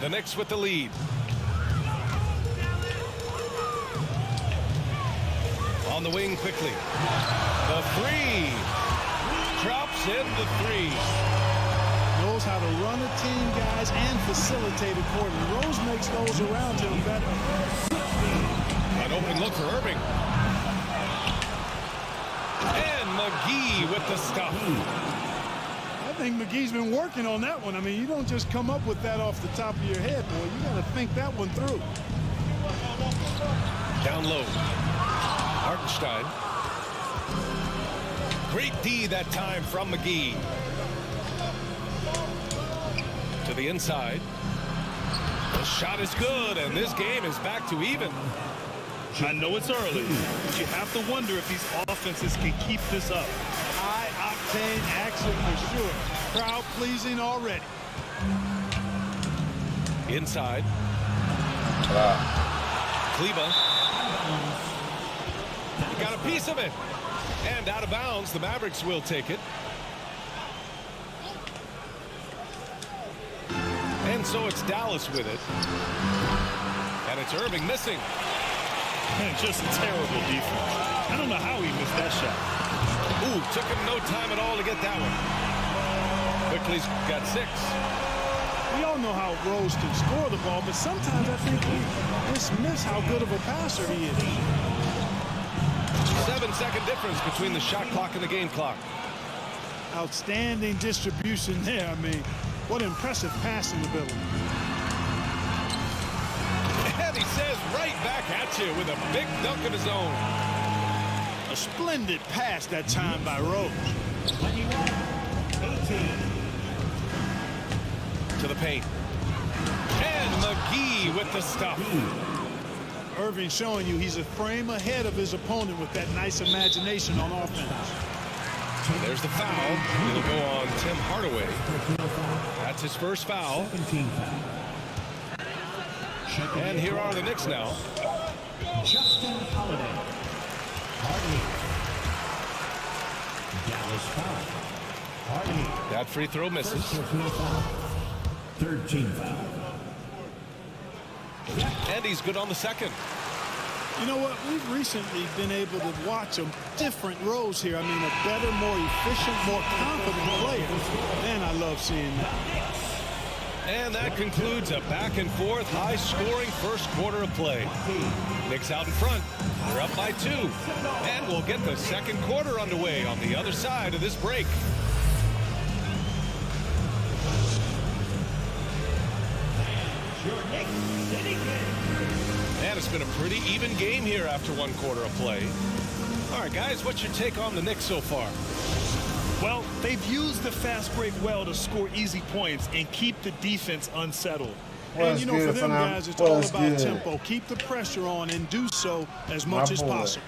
The Knicks with the lead. On the wing quickly. The three. Drops in the three. Knows how to run a team, guys, and facilitate accordingly. Rose makes those around him better. An open look for Irving. And McGee with the stuff. I think McGee's been working on that one. I mean, you don't just come up with that off the top of your head, boy. You got to think that one through. Down low. Hartenstein. Great D that time from McGee. To the inside. The shot is good, and this game is back to even. I know it's early, but you have to wonder if these offenses can keep this up. High-octane action for sure. Crowd pleasing already. Inside. Kleba. Got a piece of it. And out of bounds, the Mavericks will take it. And so it's Dallas with it. And it's Irving missing. Just a terrible defense. I don't know how he missed that shot. Ooh, took him no time at all to get that one. Quickly's got 6. We all know how Rose can score the ball, but sometimes I think we dismiss how good of a passer he is. 7-second difference between the shot clock and the game clock. Outstanding distribution there. I mean, what impressive passing ability. And he says right back at you with a big dunk of his own. A splendid pass that time by Rose. 18. To the paint. And McGee with the stuff. Irving showing you he's a frame ahead of his opponent with that nice imagination on offense. There's the foul. It'll go on Tim Hardaway. That's his first foul. 17 foul. And here are the Knicks now. Justin Holiday. Hardy. Dallas foul. Hardy. That free throw misses. Personal foul. 13 foul. And he's good on the second. You know what? We've recently been able to watch a different Rose here. I mean, a better, more efficient, more confident player. Man, I love seeing that. And that concludes a back-and-forth, high-scoring first quarter of play. Knicks out in front. They're up by 2. And we'll get the second quarter underway on the other side of this break. And it's been a pretty even game here after one quarter of play. All right, guys, what's your take on the Knicks so far? Well, they've used the fast break well to score easy points and keep the defense unsettled. And, you know, for them guys, it's all about tempo. Keep the pressure on and do so as much as possible.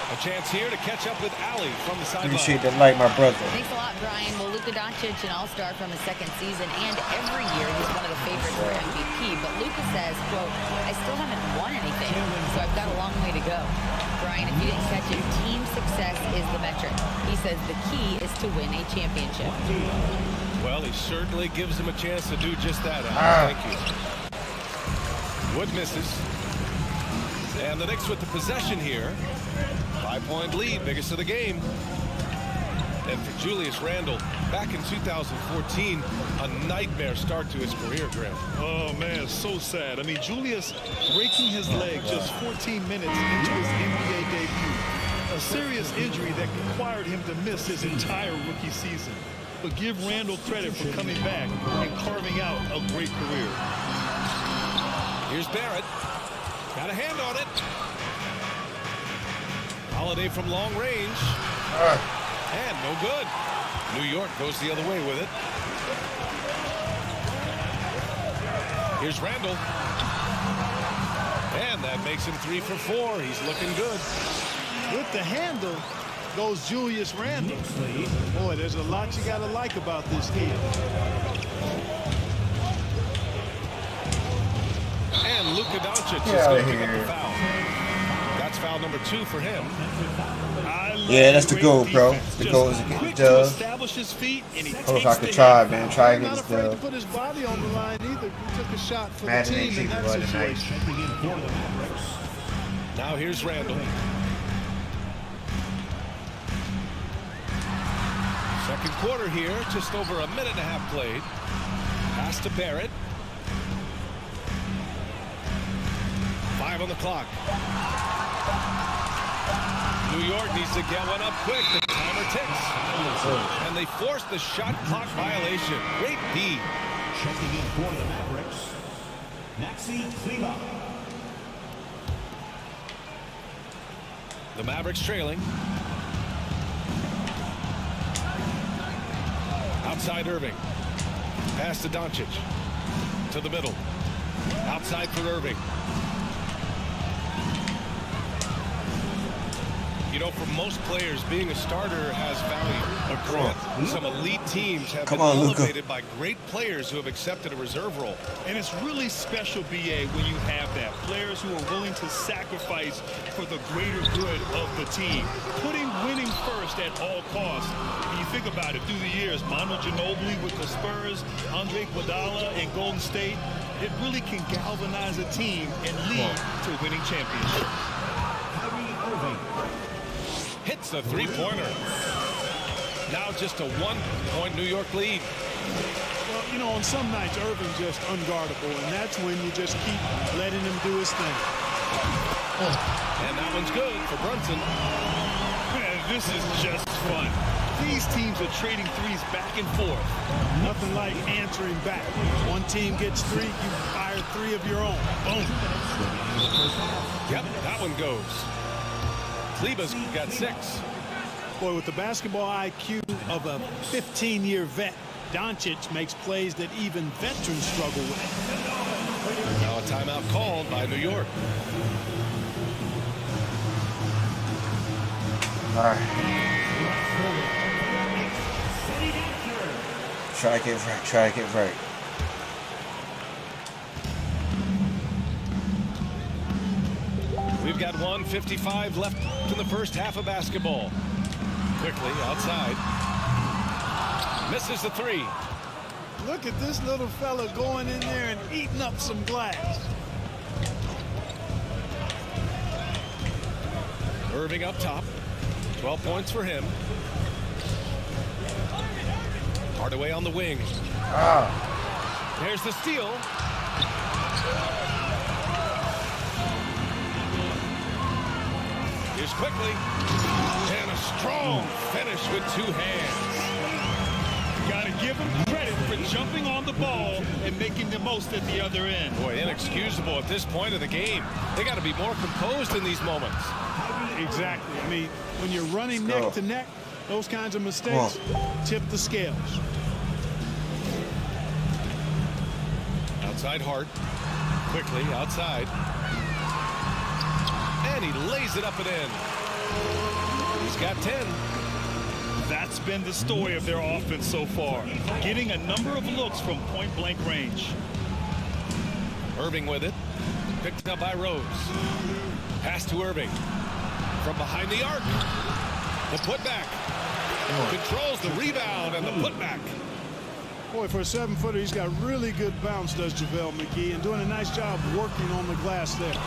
A chance here to catch up with Allie from the sideline. Appreciate that, like my brother. Thanks a lot, Brian. Well, Luka Doncic, an all-star from his second season, and every year he's one of the favorites for MVP. But Luka says, quote, I still haven't won anything, so I've got a long way to go. Brian, if you didn't catch it, team success is the metric. He says the key is to win a championship. Well, he certainly gives him a chance to do just that, Thank you. Wood misses. And the Knicks with the possession here. 5-point lead, biggest of the game. And for Julius Randle, back in 2014, a nightmare start to his career, Graham. Oh, man, so sad. I mean, Julius breaking his leg just 14 minutes into his NBA debut. A serious injury that required him to miss his entire rookie season. But give Randle credit for coming back and carving out a great career. Here's Barrett. Got a hand on it. Holiday from long range. And no good. New York goes the other way with it. Here's Randle. And that makes him 3 for 4. He's looking good. With the handle goes Julius Randle. Boy, there's a lot you got to like about this kid. And Luka Doncic is looking at the foul. That's foul number 2 for him. Yeah, that's the goal, bro. The goal is to get the dub. Oh, if I could try, man. Try and get Not this afraid to dub. put his body on the line either. He took a shot for the Madden team ain't in cheating, that bro, tonight. situation. Now here's Randall. Second quarter here, just over a minute and a half played. Pass to Barrett. 5 on the clock. New York needs to get one up quick. The timer ticks. And they force the shot clock violation. Great D. Checking in for the Mavericks, Maxi Kleber. The Mavericks trailing. Outside Irving. Pass to Doncic. To the middle. Outside for Irving. You know, for most players, being a starter has value. on. Some elite teams have Come been on, Luka. elevated by great players who have accepted a reserve role. And it's really special, BA, when you have that. Players who are willing to sacrifice for the greater good of the team. Putting winning first at all costs. When you think about it, through the years, Manu Ginobili with the Spurs, Andre Iguodala in Golden State, it really can galvanize a team and lead to winning championships. Hits the three-pointer. Now just a 1-point New York lead. Well, you know, on some nights, Irving's just unguardable, and that's when you just keep letting him do his thing. And that one's good for Brunson. Man, this is just fun. These teams are trading threes back and forth. Nothing like answering back. One team gets 3, you fire 3 of your own. Boom. Yep, that one goes. Kleber's got 6. Boy, with the basketball IQ of a 15-year vet, Doncic makes plays that even veterans struggle with. Now a timeout called by New York. All right. Try to get right. Try to get right. We've got 1:55 left in the first half of basketball. Quickly outside. Misses the 3. Look at this little fella going in there and eating up some glass. Irving up top. 12 points for him. Hardaway on the wing. There's the steal. Here's quickly. And a strong finish with 2 hands. Got to give them credit for jumping on the ball and making the most at the other end. Boy, inexcusable at this point of the game. They got to be more composed in these moments. Exactly. I mean, when you're running neck to neck, those kinds of mistakes tip the scales. Outside Hart. Quickly outside. And he lays it up and in. He's got 10. That's been the story of their offense so far. Getting a number of looks from point-blank range. Irving with it. Picked up by Rose. Pass to Irving. From behind the arc. The putback. Controls the rebound and the putback. Boy, for a 7-footer, he's got really good bounce, does JaVale McGee, and doing a nice job working on the glass there.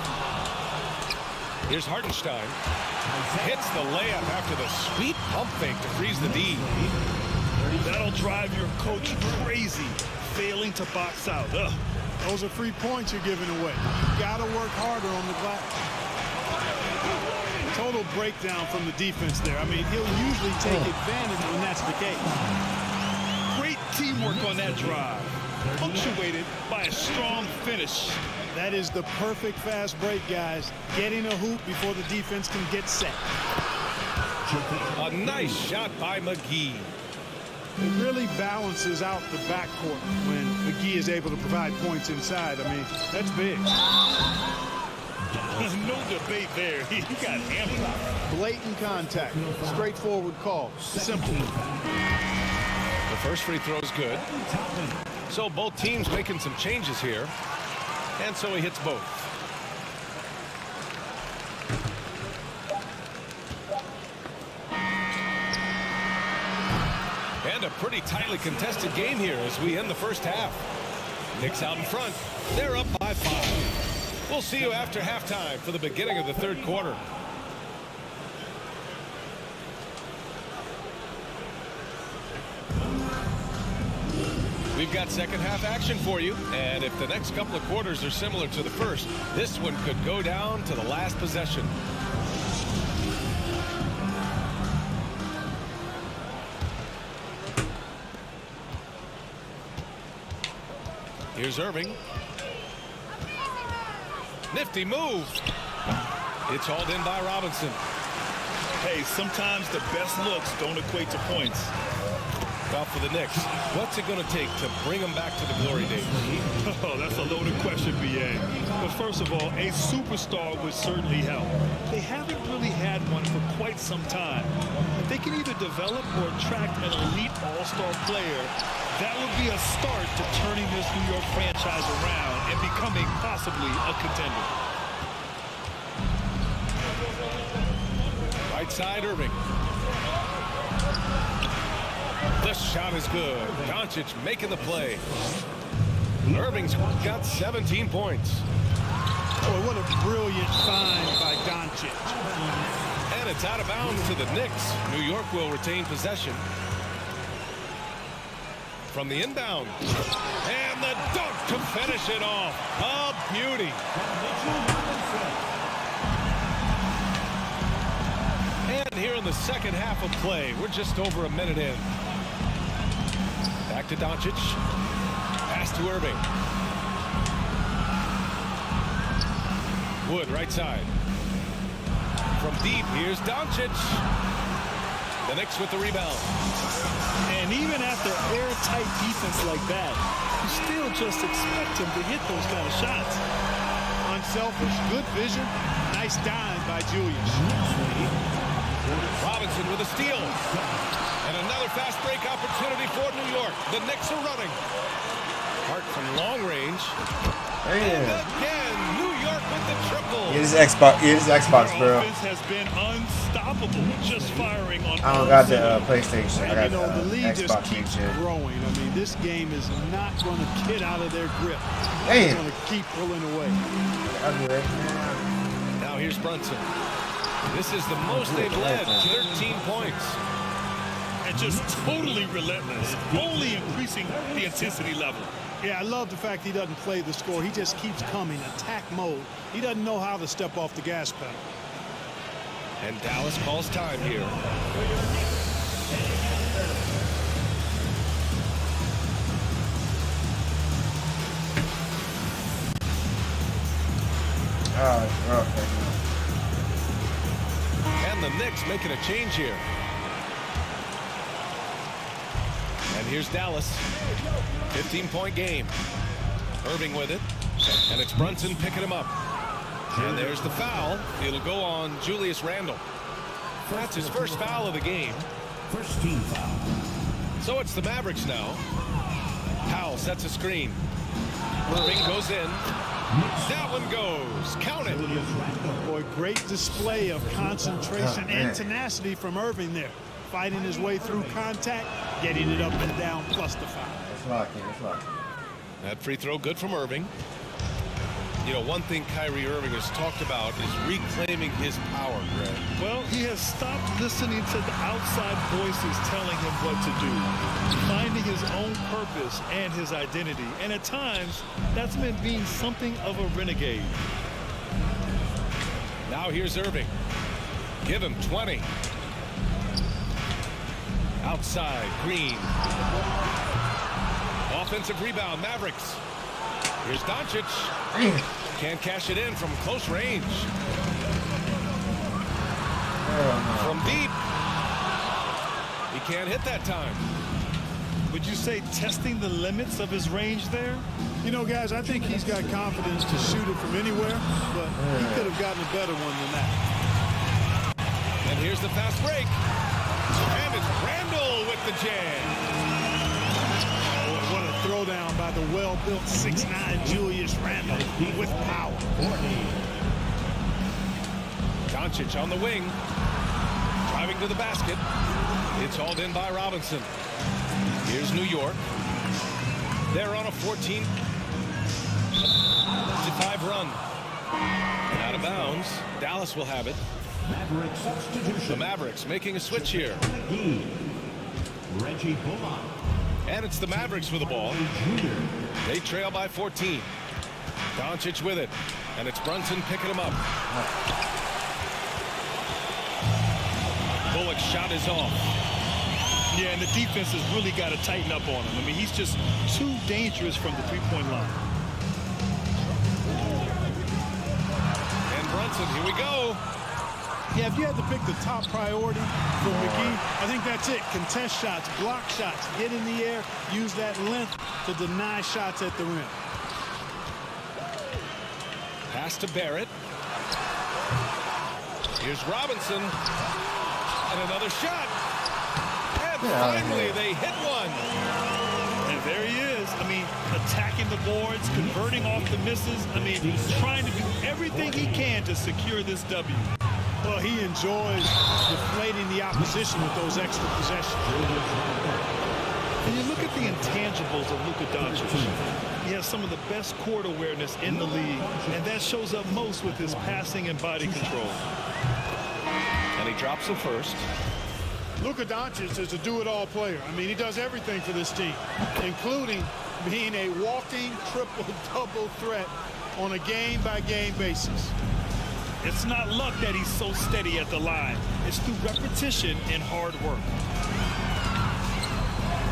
Here's Hartenstein. Hits the layup after the sweet pump fake to freeze the D. That'll drive your coach crazy, failing to box out. Ugh. Those are free points you're giving away. You got to work harder on the glass. Total breakdown from the defense there. I mean, he'll usually take advantage when that's the case. Great teamwork on that drive, punctuated by a strong finish. That is the perfect fast break, guys. Getting a hoop before the defense can get set. A nice shot by McGee. It really balances out the backcourt when McGee is able to provide points inside. I mean, that's big. No debate there. He got hammered. Blatant contact. Straightforward call. Simple. The first free throw is good. So both teams making some changes here. And so he hits both. a pretty tightly contested game here as we end the first half. Knicks out in front. They're up by 5. We'll see you after halftime for the beginning of the third quarter. We've got second half action for you, and if the next couple of quarters are similar to the first, this one could go down to the last possession. Here's Irving. Nifty move. It's hauled in by Robinson. Hey, sometimes the best looks don't equate to points. Off for the Knicks. What's it going to take to bring them back to the glory days? Oh, that's a loaded question, B.A. But first of all, a superstar would certainly help. They haven't really had one for quite some time. If they can either develop or attract an elite all-star player, that would be a start to turning this New York franchise around and becoming possibly a contender. Right side, Irving. The shot is good. Doncic making the play. Irving's got 17 points. Oh, what a brilliant find by Doncic. And it's out of bounds to the Knicks. New York will retain possession. From the inbound. And the dunk to finish it off. A beauty. And here in the second half of play, we're just over a minute in. Back to Doncic. Pass to Irving. Wood, right side. From deep, here's Doncic. The Knicks with the rebound. And even after airtight defense like that, you still just expect him to hit those kind of shots. Unselfish, good vision. Nice dime by Julius. Robinson with a steal. And another fast break opportunity for New York. The Knicks are running. Hart from long range. And again, New York with the triple. Get his Xbox, bro. Offense has been unstoppable, just firing on. I don't got the PlayStation. I got the lead just Xbox keeps shit. growing. I mean, this game is not going to get out of their grip. Damn. It's going to keep pulling away. Now here's Brunson. This is the most they've led, 13 points. And just totally relentless, only increasing the intensity level. Yeah, I love the fact he doesn't play the score. He just keeps coming, attack mode. He doesn't know how to step off the gas pedal. And Dallas calls time here. And the Knicks making a change here. And here's Dallas. 15-point game. Irving with it. And it's Brunson picking him up. And there's the foul. It'll go on Julius Randle. That's his first foul of the game. First team foul. So it's the Mavericks now. Powell sets a screen. Irving goes in. That one goes. Count it. Boy, great display of concentration and tenacity from Irving there. Fighting his way through contact, getting it up and down, plus the foul. It's lucky. It's lucky. That free throw good from Irving. You know, one thing Kyrie Irving has talked about is reclaiming his power, Greg. Well, he has stopped listening to the outside voices telling him what to do, finding his own purpose and his identity. And at times, that's meant being something of a renegade. Now here's Irving. Give him 20. Outside, Green. Offensive rebound, Mavericks. Here's Doncic. Can't cash it in from close range. From deep. He can't hit that time. Would you say testing the limits of his range there? You know, guys, I think he's got confidence to shoot it from anywhere, but he could have gotten a better one than that. And here's the fast break. And it's Randle with the jam. Boy, what a throwdown by the well-built 6'9" Julius Randle with power. Doncic on the wing. Driving to the basket. It's hauled in by Robinson. Here's New York. They're on a 14-5 run. And out of bounds. Dallas will have it. Maverick substitution. The Mavericks making a switch here. Reggie Bullock. And it's the Mavericks with the ball. They trail by 14. Doncic with it. And it's Brunson picking him up. Bullock's shot is off. Yeah, and the defense has really got to tighten up on him. I mean, he's just too dangerous from the three-point line. And Brunson, here we go. Yeah, if you had to pick the top priority for McGee, I think that's it. Contest shots, block shots, get in the air, use that length to deny shots at the rim. Pass to Barrett. Here's Robinson. And another shot. And finally they hit one. And there he is. I mean, attacking the boards, converting off the misses. I mean, trying to do everything he can to secure this W. Well, he enjoys deflating the opposition with those extra possessions. And you look at the intangibles of Luka Doncic. He has some of the best court awareness in the league, and that shows up most with his passing and body control. And he drops him first. Luka Doncic is a do-it-all player. I mean, he does everything for this team, including being a walking triple-double threat on a game-by-game basis. It's not luck that he's so steady at the line. It's through repetition and hard work.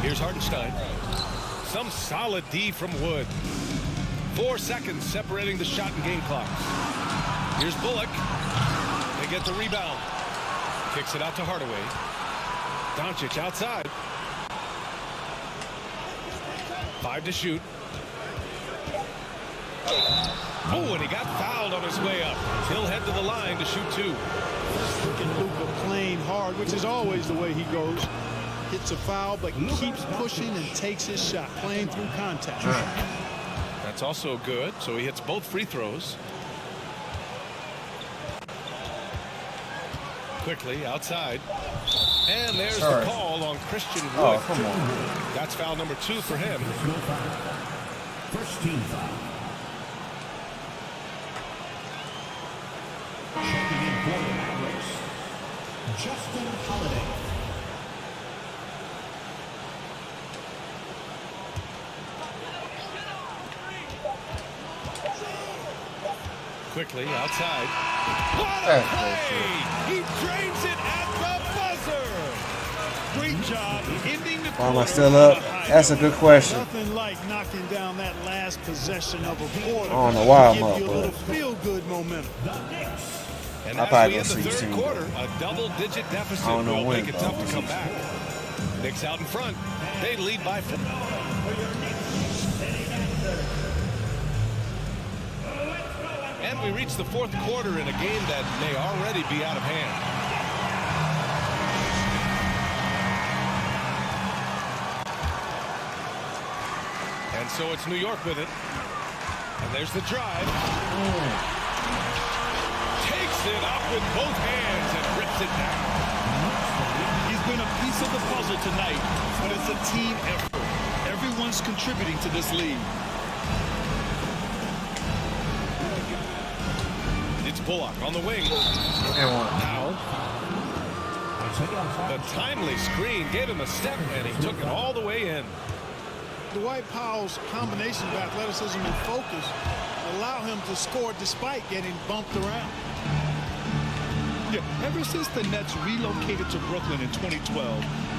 Here's Hartenstein. Some solid D from Wood. 4 seconds separating the shot and game clocks. Here's Bullock. They get the rebound. Kicks it out to Hardaway. Doncic outside. 5 to shoot. Oh, and he got fouled on his way up. He'll head to the line to shoot 2. Look at Luka playing hard, which is always the way he goes. Hits a foul, but keeps pushing and takes his shot, playing through contact. That's also good. So he hits both free throws. Quickly outside. And there's the call on Christian Wood. Oh, come on. That's foul number 2 for him. First team foul. Checking in for the Mavericks, Justin Holiday. Quickly outside. What a play! He drains it at the buzzer. Great job ending the Why am I still up? That's a good question. Nothing like knocking down that last possession of a quarter. I don't know why I'm give up, you a but little feel-good momentum. And I'll as probably we go end the 16, third quarter, a double-digit deficit I don't know will when, make it tough to come back. Knicks out in front. They lead by 4. And we reach the fourth quarter in a game that may already be out of hand. And so it's New York with it. And there's the drive. Takes it up with both hands and rips it down. He's been a piece of the puzzle tonight, but it's a team effort. Everyone's contributing to this lead. It's Bullock on the wing. Powell. The timely screen gave him a step, and he took it all the way in. Dwight Powell's combination of athleticism and focus allow him to score despite getting bumped around. Yeah, ever since the Nets relocated to Brooklyn in 2012,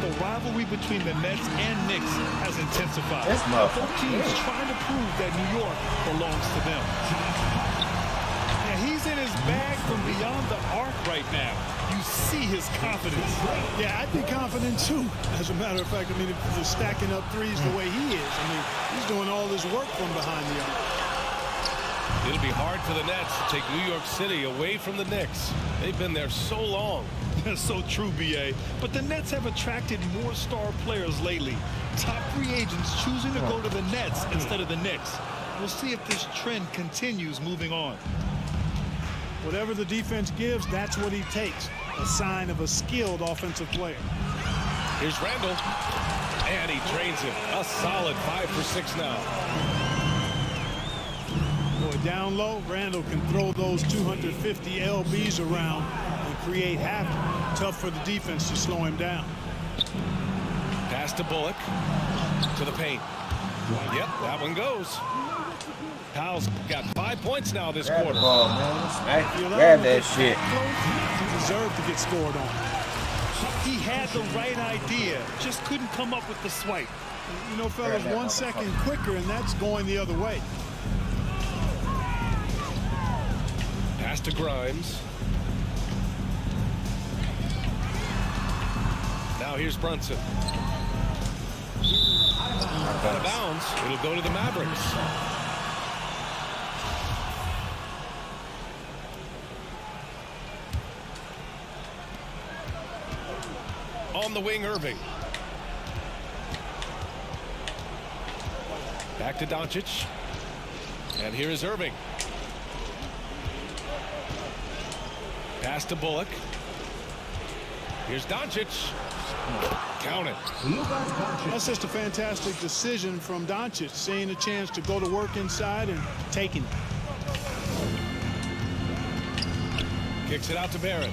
the rivalry between the Nets and Knicks has intensified. Both teams trying to prove that New York belongs to them. And he's in his bag from beyond the arc right now. You see his confidence. Yeah, I'd be confident too. As a matter of fact, I mean, if he's stacking up threes the way he is, I mean, he's doing all this work from behind the arc. It'll be hard for the Nets to take New York City away from the Knicks. They've been there so long. That's so true, B.A. But the Nets have attracted more star players lately. Top free agents choosing to go to the Nets instead of the Knicks. We'll see if this trend continues moving on. Whatever the defense gives, that's what he takes. A sign of a skilled offensive player. Here's Randall. And he drains it. A solid 5 for 6 now. Boy, down low, Randall can throw those 250 LBs around and create havoc. Tough for the defense to slow him down. Pass to Bullock. To the paint. Yep, that one goes. Powell's got 5 points now this Grab quarter. the ball, man. Smack it. Grab that shit. He deserved to get scored on. He had the right idea, just couldn't come up with the swipe. You know, fellas, 1 second quicker, and that's going the other way. Pass to Grimes. Now here's Brunson. Out of bounds. It'll go to the Mavericks. On the wing, Irving. Back to Doncic. And here is Irving. Pass to Bullock. Here's Doncic. Count it. That's just a fantastic decision from Doncic, seeing a chance to go to work inside and taking it. Kicks it out to Barrett.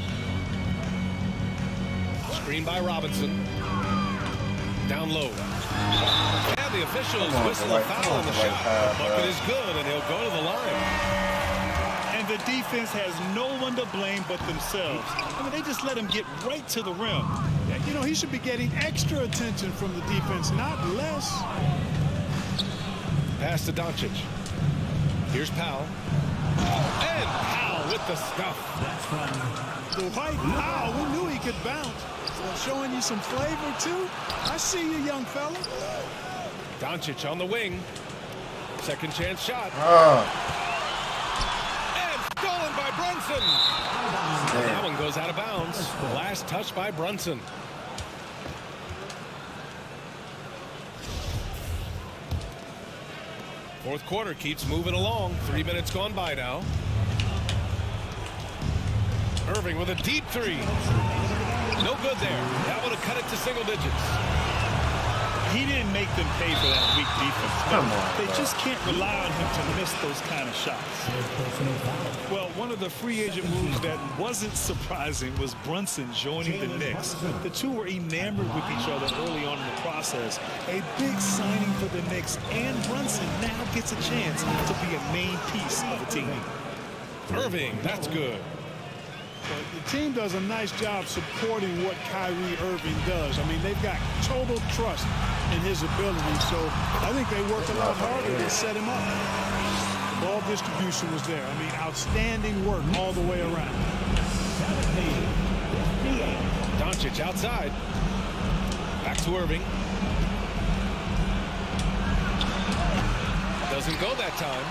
Screen by Robinson. Down low. And the officials whistle a foul on the shot. The bucket is good, and he'll go to the line. And the defense has no one to blame but themselves. I mean, they just let him get right to the rim. Yeah, you know, he should be getting extra attention from the defense, not less. Pass to Doncic. Here's Powell. And Powell with the stuff. The white Powell, we knew he could bounce. Showing you some flavor, too. I see you, young fella. Doncic on the wing. Second chance shot. And stolen by Brunson. That one goes out of bounds. Last touch by Brunson. Fourth quarter keeps moving along. 3 minutes gone by now. Irving with a deep three. No good there. That would have cut it to single digits. He didn't make them pay for that weak defense. Come on, They bro. just can't rely on him to miss those kind of shots. Well, one of the free agent moves that wasn't surprising was Brunson joining the Knicks. The two were enamored with each other early on in the process. A big signing for the Knicks, and Brunson now gets a chance to be a main piece of the team. Irving, that's good. But the team does a nice job supporting what Kyrie Irving does. I mean, they've got total trust in his ability, so I think they worked a lot harder to set him up. The ball distribution was there. I mean, outstanding work all the way around. Doncic outside. Back to Irving. Doesn't go that time.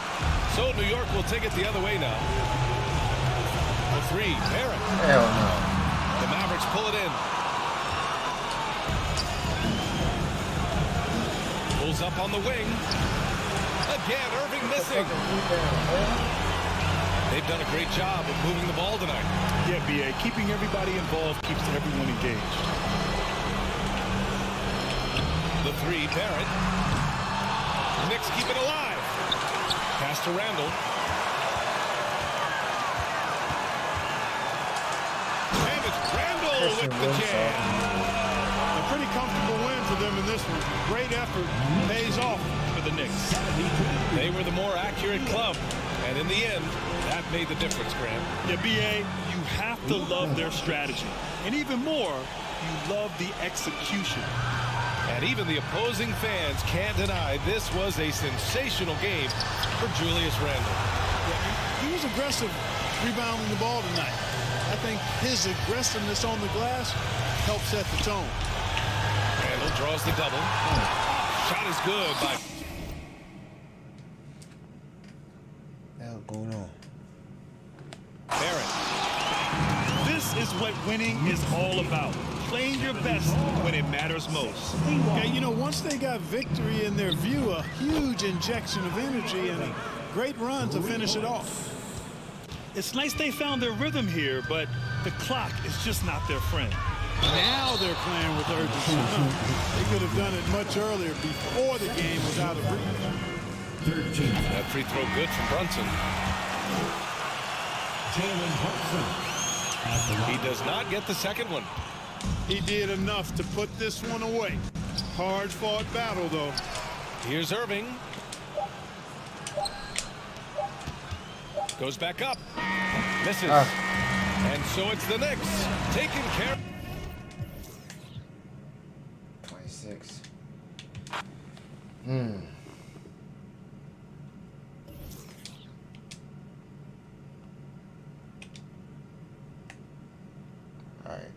So New York will take it the other way now. The three, Barrett. Hell no. The Mavericks pull it in. Pulls up on the wing. Again, Irving missing. They've done a great job of moving the ball tonight. Yeah, B.A., keeping everybody involved keeps everyone engaged. The three, Barrett. Knicks keep it alive. Pass to Randall. And it's Randall with the jam. A pretty comfortable win for them in this one. Great effort pays off for the Knicks. They were the more accurate club. And in the end, that made the difference, Graham. Yeah, B.A., you have to love their strategy. And even more, you love the execution. And even the opposing fans can't deny this was a sensational game for Julius Randle. Yeah, he was aggressive rebounding the ball tonight. I think his aggressiveness on the glass helped set the tone. Randle draws the double. Shot is good by... Hell going on? Barrett. This is what winning is all about. Playing your best when it matters most. Yeah, you know, once they got victory in their view, a huge injection of energy and a great run to finish it off. It's nice they found their rhythm here, but the clock is just not their friend. Now they're playing with urgency. They could have done it much earlier before the game was out of reach. That free throw good from Brunson. He does not get the second one. He did enough to put this one away. Hard-fought battle, though. Here's Irving. Goes back up. Misses. And so it's the Knicks taking care. 26. All right.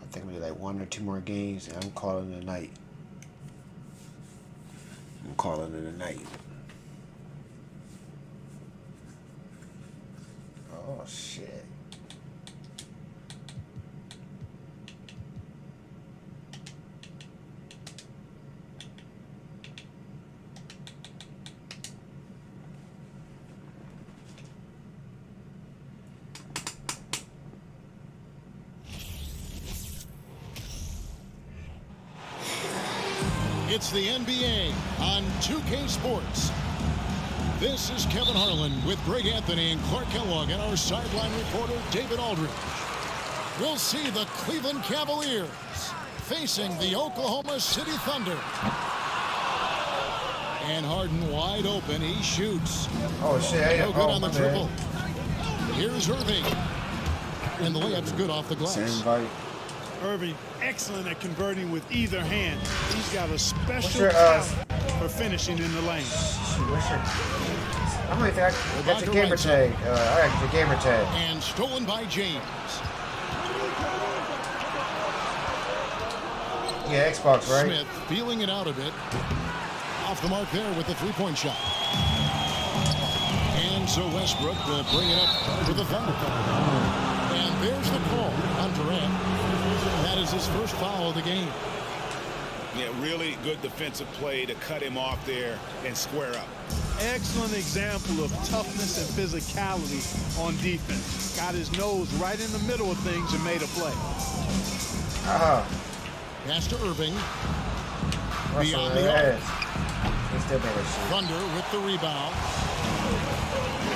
I think I'm gonna do like 1 or 2 more games, and I'm calling it a night. I'm calling it a night. Oh shit. It's the NBA on 2K Sports. This is Kevin Harlan with Greg Anthony and Clark Kellogg and our sideline reporter David Aldridge. We'll see the Cleveland Cavaliers facing the Oklahoma City Thunder. And Harden wide open. He shoots. Oh shit! No good on the triple. Here's Irving. And the layup's good off the glass. Same bite. Irving, excellent at converting with either hand. He's got a special your, talent for finishing in the lane. I'm gonna think I got your gamer tag. I got your gamer tag. And stolen by James. Yeah, Xbox, right? Smith feeling it out a bit. Off the mark there with the three-point shot. And so Westbrook will bring it up to the Thunder. And there's the call on Durant. That is his first foul of the game. Yeah, really good defensive play to cut him off there and square up. Excellent example of toughness and physicality on defense. Got his nose right in the middle of things and made a play. Pass to Irving. Russell, Beyond the arc. Thunder with the rebound.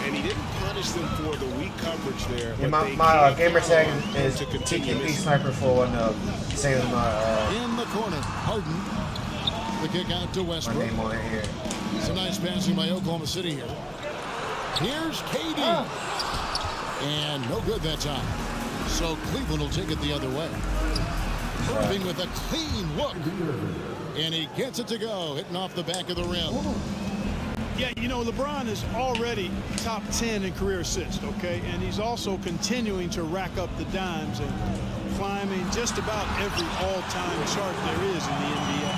And he didn't punish them for the weak coverage there. Yeah, my gamer tag is TKP Sniper 410. Same as my in the corner, Harden. The kick out to Westbrook. My name on it here. Some nice passing by Oklahoma City here. Here's KD. And no good that time. So Cleveland will take it the other way. Irving with a clean look. And he gets it to go, hitting off the back of the rim. Yeah, you know, LeBron is already top 10 in career assists, okay? And he's also continuing to rack up the dimes and climbing just about every all-time chart there is in the NBA.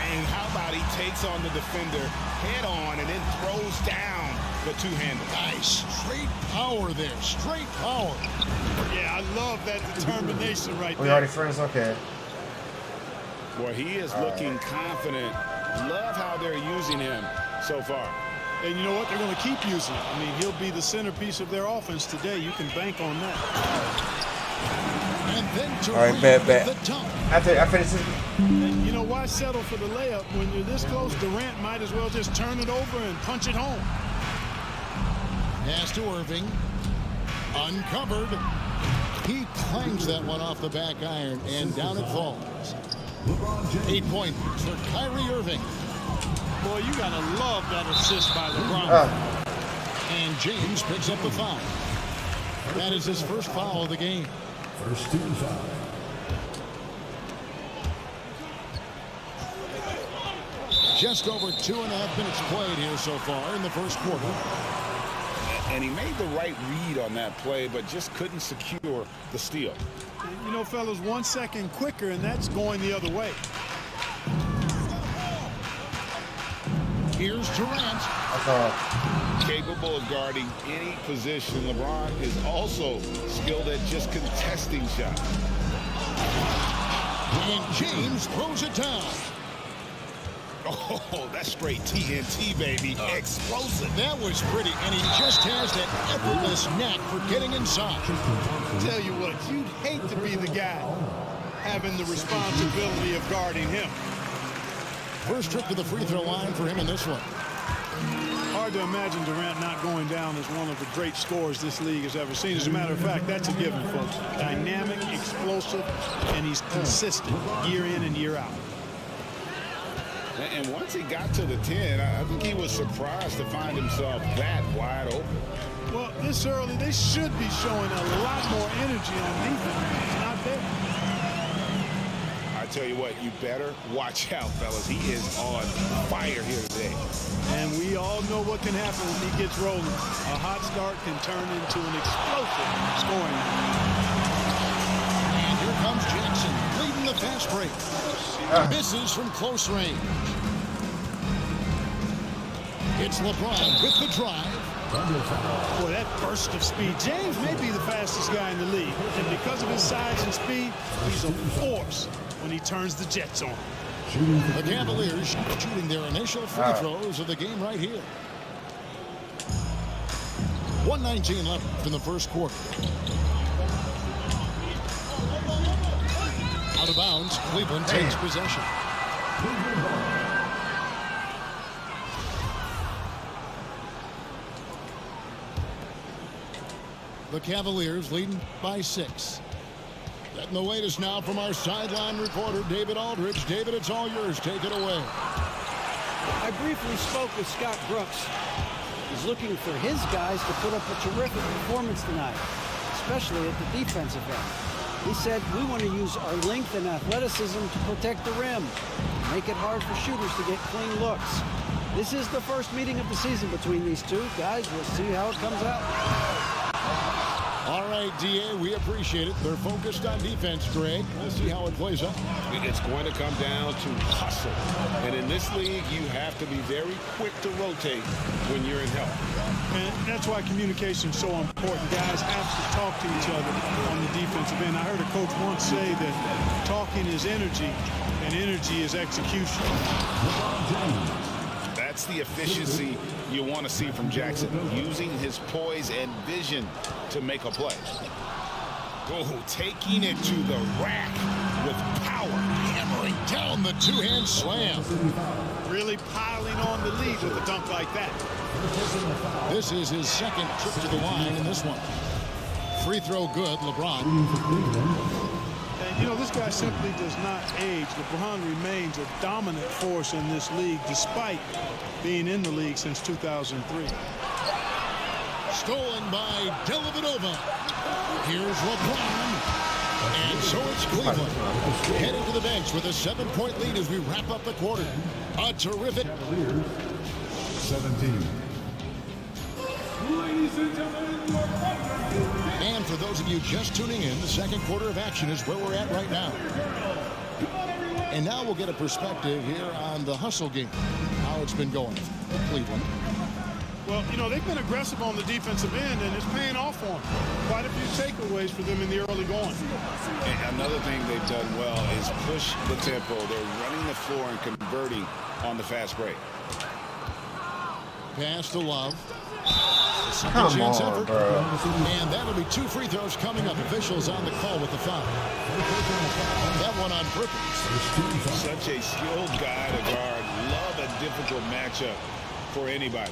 And how about he takes on the defender head on and then throws down the two-hander. Nice. Straight power there. Straight power. Yeah, I love that determination right We there. already friends? Okay. Boy, he is looking confident. Love how they're using him so far. And you know what? They're going to keep using him. I mean, he'll be the centerpiece of their offense today. You can bank on that. And then All right, bet. the dunk. After this is... And you know, why settle for the layup when you're this close? Durant might as well just turn it over and punch it home. Pass to Irving. Uncovered. He clangs that one off the back iron, and down it falls. 8 points for Kyrie Irving. Boy, you got to love that assist by LeBron. And James picks up the foul. That is his first foul of the game. First team foul. Just over 2.5 minutes played here so far in the first quarter. And he made the right read on that play, but just couldn't secure the steal. You know, fellas, 1 second quicker, and that's going the other way. Here's Durant. Capable of guarding any position. LeBron is also skilled at just contesting shots. And James throws it down. Oh, that's straight TNT, baby. Explosive. That was pretty, and he just has that effortless knack for getting inside. Tell you what, you'd hate to be the guy having the responsibility of guarding him. First trip to the free throw line for him in this one. Hard to imagine Durant not going down as one of the great scorers this league has ever seen. As a matter of fact, that's a given, folks. Dynamic, explosive, and he's consistent year in and year out. And once he got to the 10, I think he was surprised to find himself that wide open. Well, this early, they should be showing a lot more energy on defense. It's not there. I tell you what, you better watch out, fellas. He is on fire here today. And we all know what can happen when he gets rolling. A hot start can turn into an explosive scoring. And here comes Jackson leading the fast break. Misses from close range. It's LeBron with the drive. Boy, that burst of speed. James may be the fastest guy in the league. And because of his size and speed, he's a force when he turns the Jets on. The Cavaliers shooting their initial free throws of the game right here. 1:19 left in the first quarter. Out of bounds, Cleveland takes possession. The Cavaliers leading by 6. Setting the latest now from our sideline reporter, David Aldridge. David, it's all yours. Take it away. I briefly spoke with Scott Brooks. He's looking for his guys to put up a terrific performance tonight, especially at the defensive end. He said, we want to use our length and athleticism to protect the rim, make it hard for shooters to get clean looks. This is the first meeting of the season between these two guys. We'll see how it comes out. All right, D.A., we appreciate it. They're focused on defense, Greg. We'll see how it plays out. It's going to come down to hustle. And in this league, you have to be very quick to rotate when you're in help. And that's why communication is so important. Guys have to talk to each other on the defensive end. I heard a coach once say that talking is energy, and energy is execution. That's the efficiency you want to see from Jackson, using his poise and vision to make a play. Oh, taking it to the rack with power. Hammering down the two-hand slam. Really piling on the lead with a dunk like that. This is his second trip to the line in this one. Free throw good, LeBron. And, you know, this guy simply does not age. LeBron remains a dominant force in this league despite being in the league since 2003. Stolen by Dellavedova. Here's LeBron. And so it's Cleveland heading to the bench with a 7-point lead as we wrap up the quarter. A terrific. 17. And for those of you just tuning in, the second quarter of action is where we're at right now. And now we'll get a perspective here on the hustle game, how it's been going for Cleveland. Well, you know, they've been aggressive on the defensive end, and it's paying off for them. Quite a few takeaways for them in the early going. And another thing they've done well is push the tempo. They're running the floor and converting on the fast break. Pass to Love. Come on, bro. And that'll be 2 free throws coming up. Officials on the call with the foul. That one on purpose. Such a skilled guy to guard. Love a difficult matchup for anybody.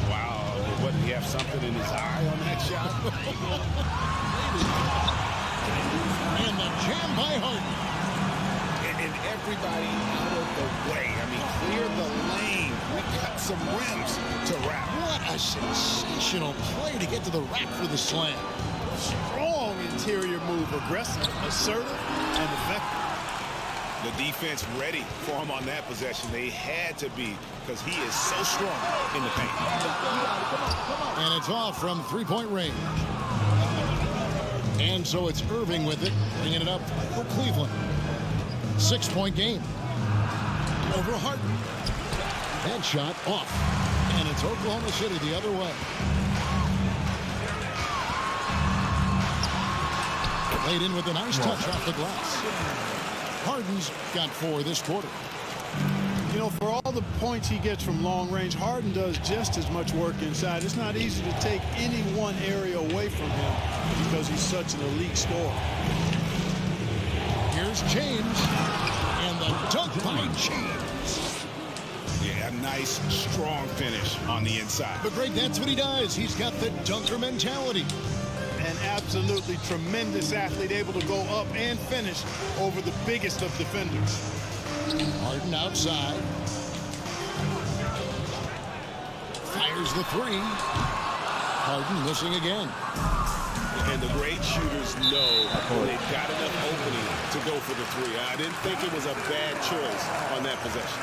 Wow, what, did he have something in his eye on that shot? And the jam by Harden. And everybody out of the way. I mean, clear the lane. We got some rims to wrap. What a sensational play to get to the rack for the slam. Strong interior move, aggressive, assertive, and effective. The defense ready for him on that possession. They had to be, because he is so strong in the paint. And it's off from 3-point range. And so it's Irving with it, bringing it up for Cleveland. 6-point game. Over Harden. That shot off. And it's Oklahoma City the other way. Laid in with a nice touch off the glass. Harden's got 4 this quarter. You know, for all the points he gets from long range, Harden does just as much work inside. It's not easy to take any one area away from him because he's such an elite scorer. Here's James, and the dunk by James. Yeah, nice, strong finish on the inside. But Greg, that's what he does. He's got the dunker mentality. An absolutely tremendous athlete, able to go up and finish over the biggest of defenders. Harden outside. Fires the three. Harden missing again. And the great shooters know they've got enough opening to go for the three. I didn't think it was a bad choice on that possession.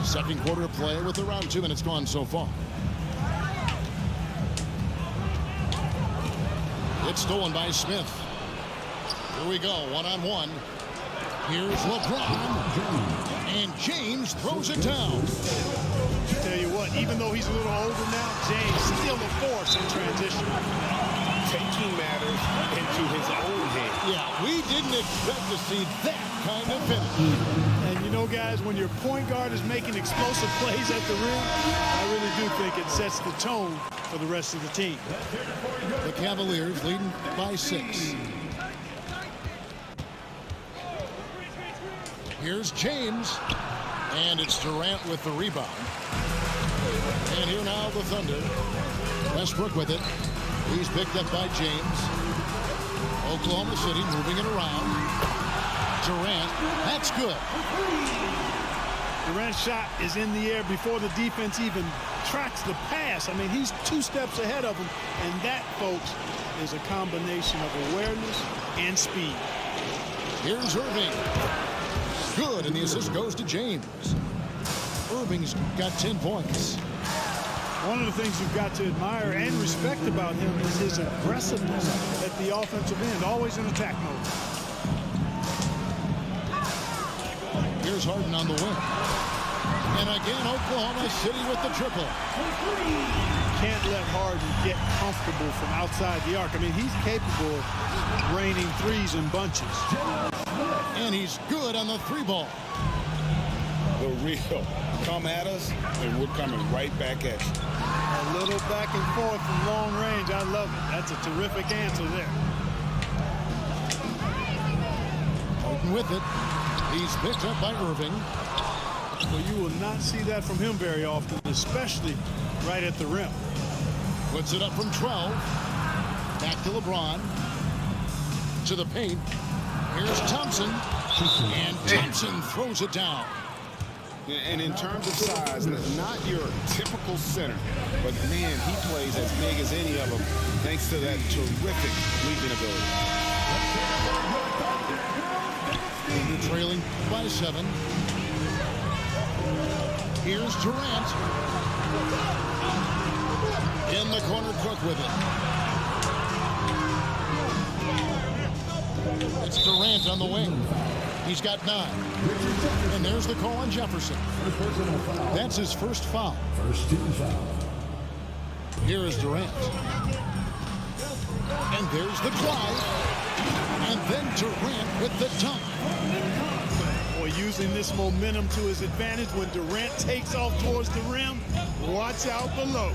Second quarter of play with around 2 minutes gone so far. It's stolen by Smith. Here we go, one-on-one. Here's LeBron, and James throws it down. Tell you what, even though he's a little older now, James still a force in transition. Taking matters into his own hands. Yeah, we didn't expect to see that kind of finish. And you know, guys, when your point guard is making explosive plays at the rim, I really do think it sets the tone for the rest of the team. The Cavaliers leading by 6. Here's James, and it's Durant with the rebound. And here now the Thunder. Westbrook with it. He's picked up by James. Oklahoma City moving it around. Durant, that's good. Durant's shot is in the air before the defense even tracks the pass. I mean, he's 2 steps ahead of him, and that, folks, is a combination of awareness and speed. Here's Irving. Good, and the assist goes to James. Irving's got 10 points. One of the things you've got to admire and respect about him is his aggressiveness at the offensive end, always in attack mode. Here's Harden on the wing. And again, Oklahoma City with the triple. Can't let Harden get comfortable from outside the arc. I mean, he's capable of raining threes in bunches. And he's good on the 3-ball. The real. Come at us, and we're coming right back at you. A little back and forth from long range. I love it. That's a terrific answer there. Harden with it. He's picked up by Irving. Well, you will not see that from him very often, especially right at the rim. Puts it up from 12. Back to LeBron. To the paint. Here's Thompson. And Thompson throws it down. And in terms of size, not your typical center, but man, he plays as big as any of them thanks to that terrific leaping ability. They're trailing by 7. Here's Durant. In the corner, Cook with it. It's Durant on the wing. He's got 9. And there's the call on Jefferson. That's his first foul. First team foul. Here is Durant. And there's the drive. And then Durant with the dunk. Boy, using this momentum to his advantage when Durant takes off towards the rim. Watch out below.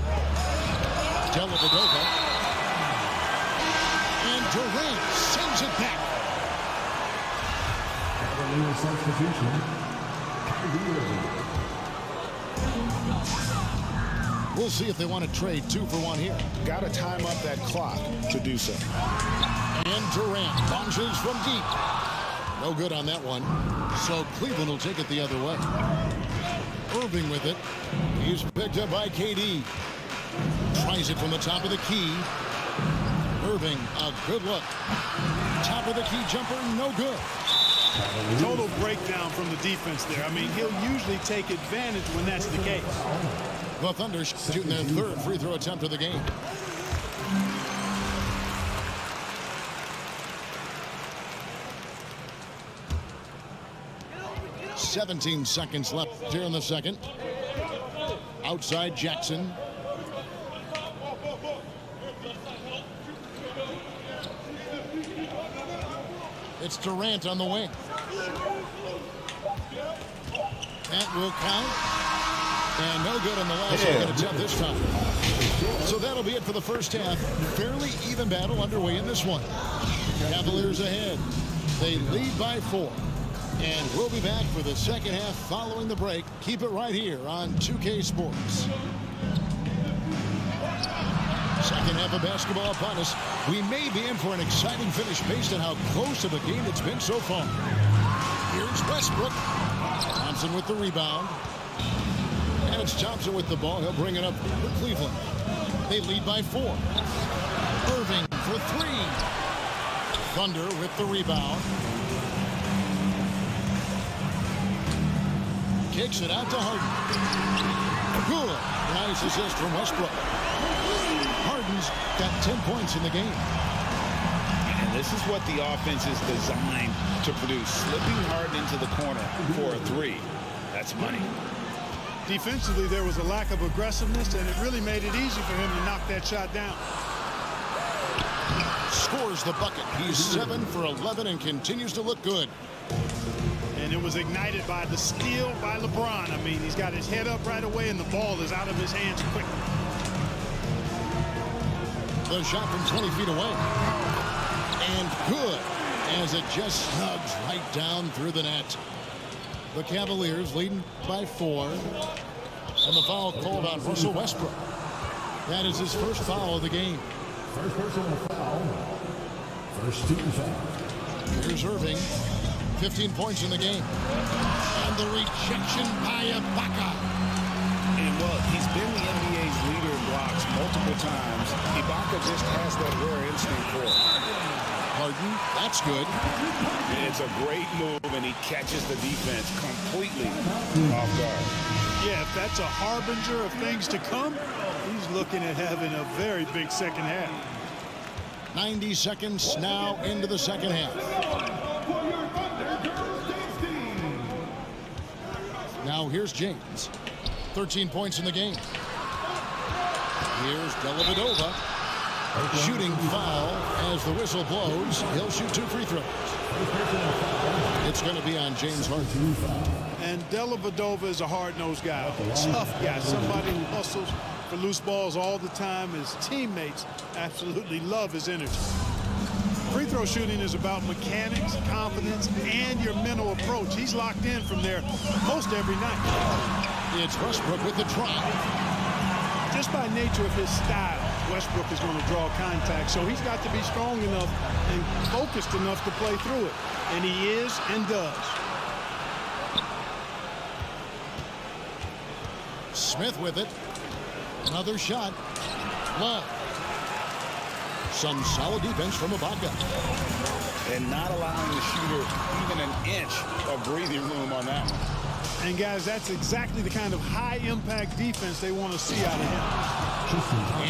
Dellavedova. And Durant sends it back. Cavalier substitution. We'll see if they want to trade 2 for 1 here. Got to time up that clock to do so. And Durant launches from deep. No good on that one. So Cleveland will take it the other way. Irving with it. He's picked up by KD. Tries it from the top of the key. Irving, a good look. Top of the key jumper, no good. Total breakdown from the defense there. I mean, he'll usually take advantage when that's the case. The Thunder shooting their 3rd free throw attempt of the game. "17 seconds left here in the second. Outside Jackson. It's Durant on the wing. That will count. And no good on the last second attempt this time. So that'll be it for the first half. Fairly even battle underway in this one. Cavaliers ahead. They lead by 4. And we'll be back for the second half following the break. Keep it right here on 2K Sports. Second half of basketball upon us. We may be in for an exciting finish based on how close of a game it's been so far. Here's Westbrook. Thompson with the rebound. And it's Thompson with the ball. He'll bring it up for Cleveland. They lead by 4. Irving for 3. Thunder with the rebound. Kicks it out to Harden. Good. Nice assist from Westbrook. Harden's got 10 points in the game. And this is what the offense is designed to produce. Slipping Harden into the corner for a 3. That's money. Defensively, there was a lack of aggressiveness, and it really made it easy for him to knock that shot down. Scores the bucket. He's 7 for 11 and continues to look good. And it was ignited by the steal by LeBron. I mean, he's got his head up right away, and the ball is out of his hands quickly. The shot from 20 feet away. And good, as it just snugs right down through the net. The Cavaliers leading by 4. And the foul called on Russell Westbrook. That is his first foul of the game. First personal foul. First team foul. Here's Irving. 15 points in the game. And the rejection by Ibaka. And, well, he's been the NBA's leader in blocks multiple times. Ibaka just has that rare instinct for it. Harden, that's good. It's a great move, and he catches the defense completely off guard. Yeah, if that's a harbinger of things to come, he's looking at having a very big second half. 90 seconds now into the second half. Now here's James. 13 points in the game. Here's Dellavedova. Shooting foul as the whistle blows. He'll shoot 2 free throws. It's going to be on James Harden. And Dellavedova is a hard-nosed guy, a tough guy, somebody who hustles for loose balls all the time. His teammates absolutely love his energy. Free throw shooting is about mechanics, confidence, and your mental approach. He's locked in from there most every night. It's Westbrook with the try. Just by nature of his style, Westbrook is going to draw contact, so he's got to be strong enough and focused enough to play through it. And he is and does. Smith with it. Another shot. Love. Some solid defense from Ibaka. And not allowing the shooter even an inch of breathing room on that one. And, guys, that's exactly the kind of high-impact defense they want to see out of him.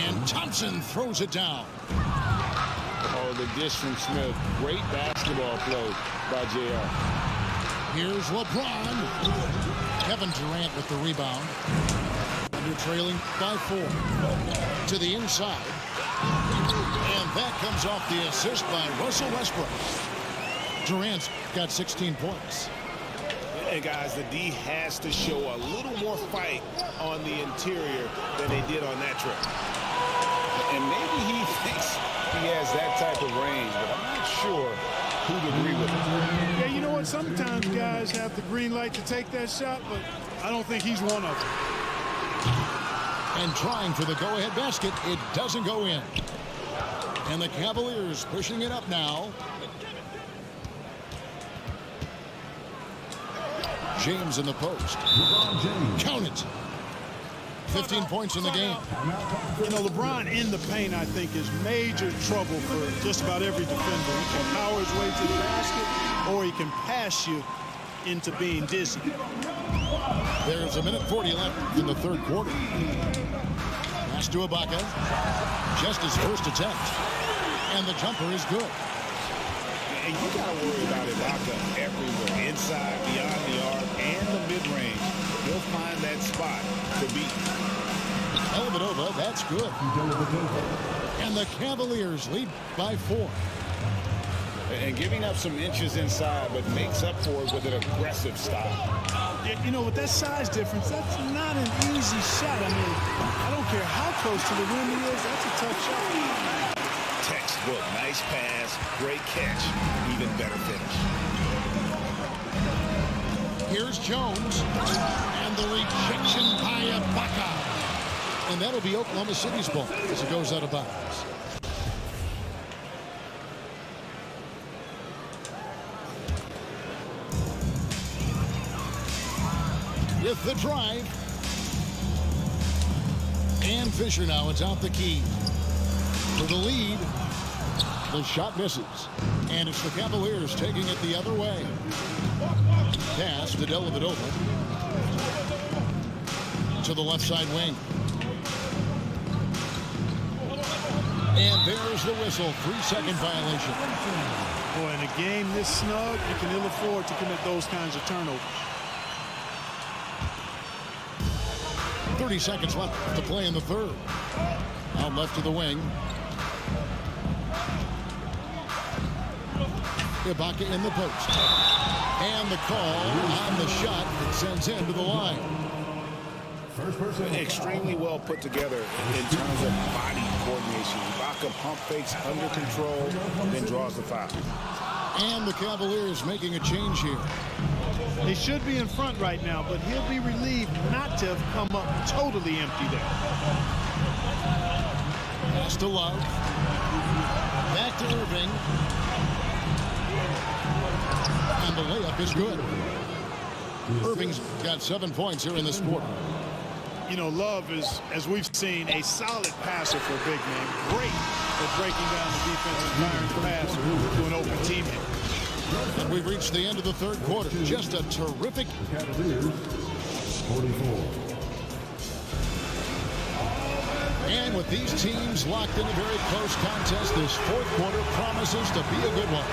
And Thompson throws it down. Oh, the dish from Smith. Great basketball play by JR. Here's LeBron. Kevin Durant with the rebound. Under trailing by 4. To the inside. And that comes off the assist by Russell Westbrook. Durant's got 16 points. And guys, the D has to show a little more fight on the interior than they did on that trip. And maybe he thinks he has that type of range, but I'm not sure who'd agree with him. Yeah, you know what? Sometimes guys have the green light to take that shot, but I don't think he's one of them. And trying for the go-ahead basket, it doesn't go in. And the Cavaliers pushing it up now. James in the post. Count it. 15 points in the game. You know, LeBron in the paint, I think, is major trouble for just about every defender. He can power his way to the basket, or he can pass you into being dizzy. There's a minute 40 left in the third quarter. Pass to Ibaka. Just his first attempt. And the jumper is good. And you got to worry about Ibaka everywhere. Inside, beyond the arc, and the mid-range. He'll find that spot to beat. Dellavedova, that's good. And the Cavaliers lead by 4. And giving up some inches inside, but makes up for it with an aggressive style. You know, with that size difference, that's not an easy shot. I mean, I don't care how close to the rim he is, that's a tough shot. Textbook, nice pass, great catch, even better finish. Here's Jones, and the rejection by Ibaka. And that'll be Oklahoma City's ball as it goes out of bounds. With the drive. And Fisher now atop the key. For the lead. The shot misses. And it's the Cavaliers taking it the other way. Pass to Dellavedova. To the left side wing. And there's the whistle. 3-second violation. Boy, in a game this snug, you can ill afford to commit those kinds of turnovers. 30 seconds left to play in the third. Out left to the wing. Ibaka in the post. And the call on the shot that sends him to the line. Extremely well put together in terms of body coordination. Ibaka pump fakes under control, then draws the foul. And the Cavaliers making a change here. They should be in front right now, but he'll be relieved not to have come up totally empty there. Pass to Love. Back to Irving. And the layup is good. Irving's got 7 points here in this quarter. You know, Love is, as we've seen, a solid passer for a big man. Great at breaking down the defensive iron pass to an open teammate. And we've reached the end of the third quarter. Just a terrific. And with these teams locked in a very close contest, this fourth quarter promises to be a good one.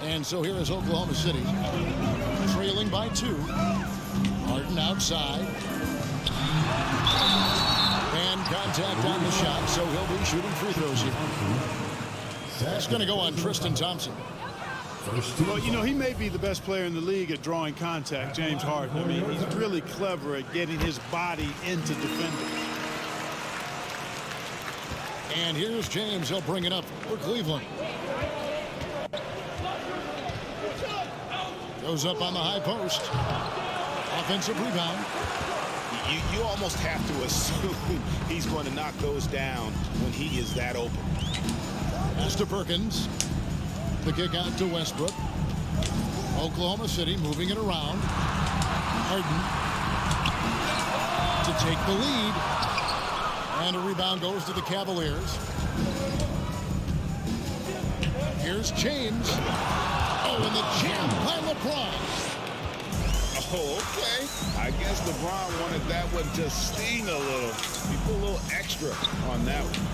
And so here is Oklahoma City, trailing by 2. Harden outside. And contact on the shot, so he'll be shooting free throws here. That's going to go on Tristan Thompson. Well, you know, he may be the best player in the league at drawing contact, James Harden. I mean, he's really clever at getting his body into defenders. And here's James. He'll bring it up for Cleveland. Goes up on the high post. Offensive rebound. You almost have to assume he's going to knock those down when he is that open. Pass to Perkins. The kick out to Westbrook. Oklahoma City moving it around. Harden to take the lead. And a rebound goes to the Cavaliers. Here's James. Oh, and the jam by LeBron. Oh, okay. I guess LeBron wanted that one to sting a little. He put a little extra on that one.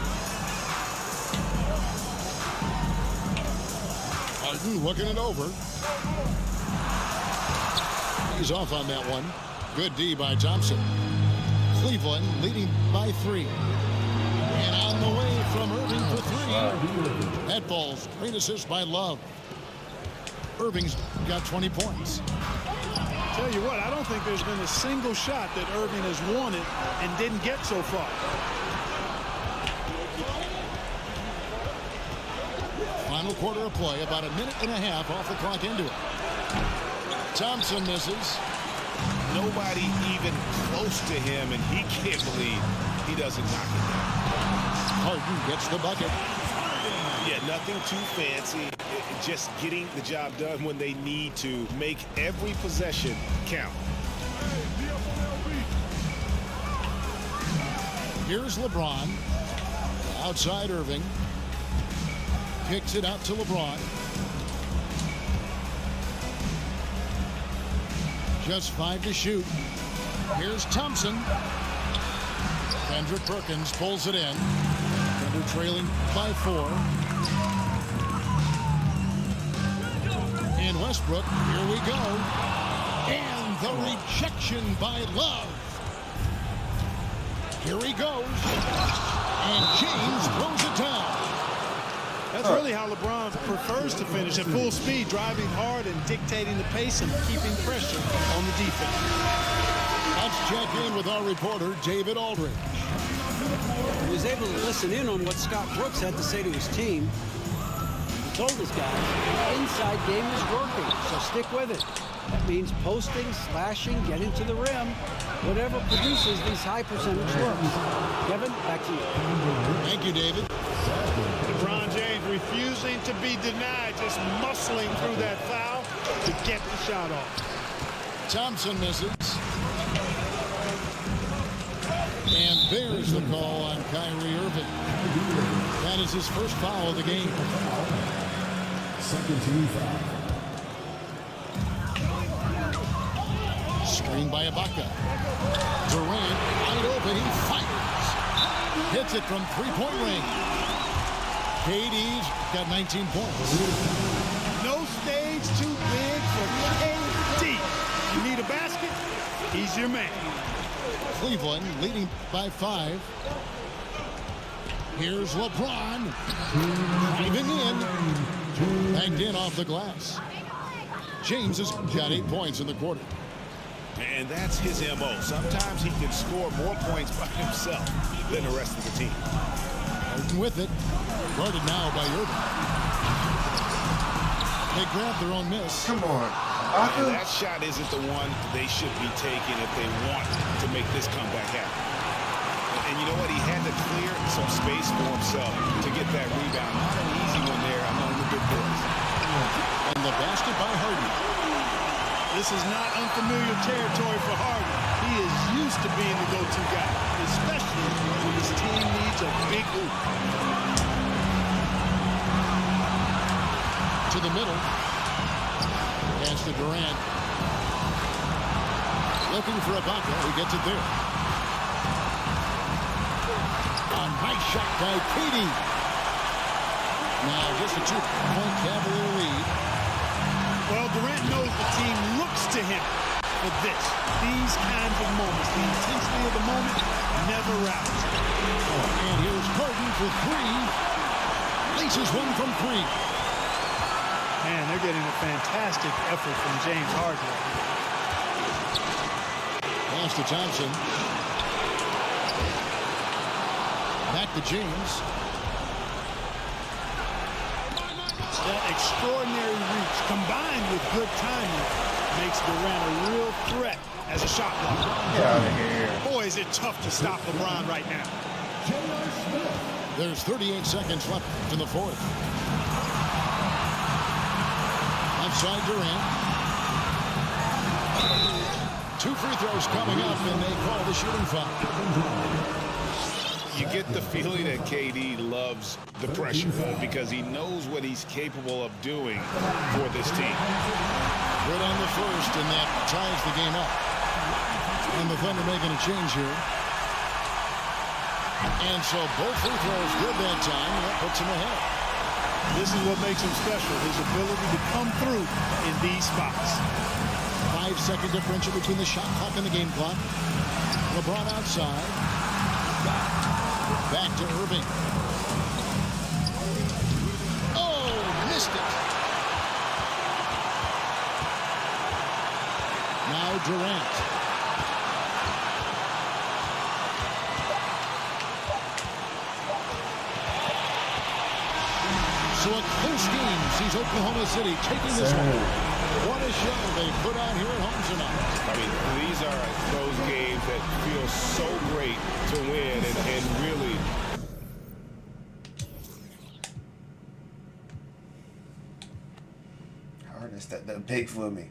Harden looking it over. He's off on that one. Good D by Thompson. Cleveland leading by 3. And on the way from Irving for 3. That ball's great assist by Love. Irving's got 20 points. Tell you what, I don't think there's been a single shot that Irving has wanted and didn't get so far. Final quarter of play, about a minute and a half off the clock into it. Thompson misses. Nobody even close to him, and he can't believe he doesn't knock it down. Harden gets the bucket. Yeah, nothing too fancy. Just getting the job done when they need to. Make every possession count. Here's LeBron. Outside Irving. Kicks it out to LeBron. Just 5 to shoot. Here's Thompson. Kendrick Perkins pulls it in. Thunder trailing by 4. And Westbrook. Here we go. And the rejection by Love. Here he goes. And James throws it down. That's really how LeBron prefers to finish, at full speed, driving hard and dictating the pace and keeping pressure on the defense. Let's check in with our reporter, David Aldridge. He was able to listen in on what Scott Brooks had to say to his team. He told his guys, the inside game is working, so stick with it. That means posting, slashing, getting to the rim, whatever produces these high percentage looks. Kevin, back to you. Thank you, David. LeBron James refusing to be denied, just muscling through that foul to get the shot off. Thompson misses. And there's the call on Kyrie Irving. That is his first foul of the game. Second team foul. Screen by Ibaka. Durant, wide open, he fires. Hits it from three-point range. KD's got 19 points. No stage too big for KD. You need a basket? He's your man. Cleveland leading by 5. Here's LeBron. Driving in. Backed in off the glass. James has got 8 points in the quarter. And that's his MO. Sometimes he can score more points by himself than the rest of the team. Harden with it. Guarded now by Irving. They grab their own miss. Come on. And that shot isn't the one they should be taking if they want to make this comeback happen. And you know what? He had to clear some space for himself to get that rebound. Not an easy one there among the big boys. And the basket by Harden. This is not unfamiliar territory for Harden. He is used to being the go-to guy, especially when his team needs a big hoop. To the middle. Pass to Durant. Looking for Ibaka. He gets it there. A nice shot by KD. Now just a 2-point Cavalier lead. Well, Durant knows the team looks to him for this. These kinds of moments, the intensity of the moment, never rouse. And here's Harden for 3. Laces one from 3. Man, they're getting a fantastic effort from James Harden. Pass to Thompson. Back to James. That extraordinary reach combined with good timing makes Durant a real threat as a shot blocker. Get out of here. Boy, is it tough to stop LeBron right now. There's 38 seconds left in the fourth. Outside Durant. 2 free throws coming up, and they call the shooting foul. You get the feeling that KD loves the pressure because he knows what he's capable of doing for this team. Good on the first, and that ties the game up. And the Thunder making a change here. And so both free throws good that time, and that puts him ahead. This is what makes him special, his ability to come through in these spots. 5-second differential between the shot clock and the game clock. LeBron outside. Back to Irving. Oh, missed it. Now Durant. So a close game sees Oklahoma City taking this one. What a show they put on here at home tonight. I mean, these are those games that feel so great to win and really. Harden stepped up big for me.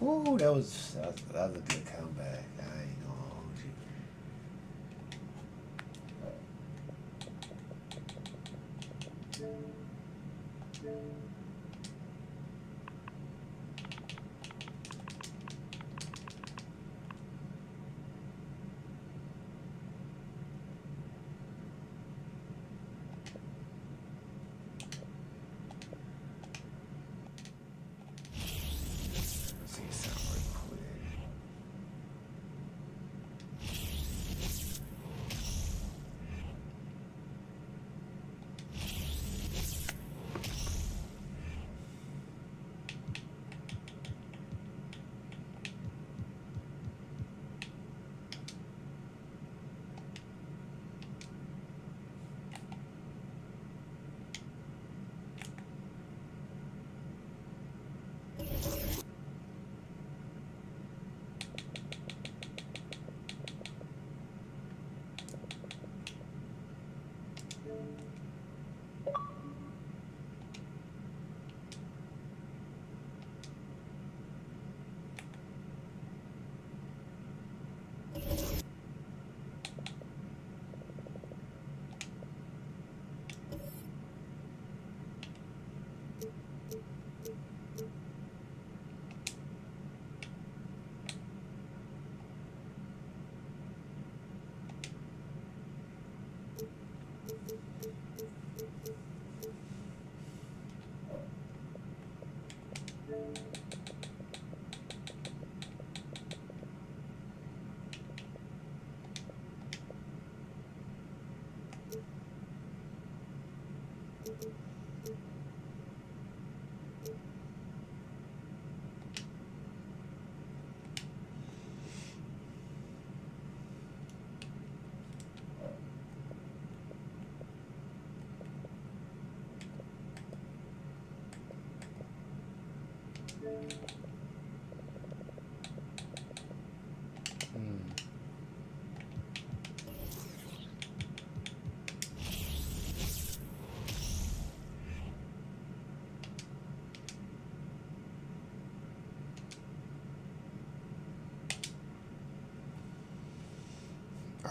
Woo, that was a good comeback. I ain't gonna hold you.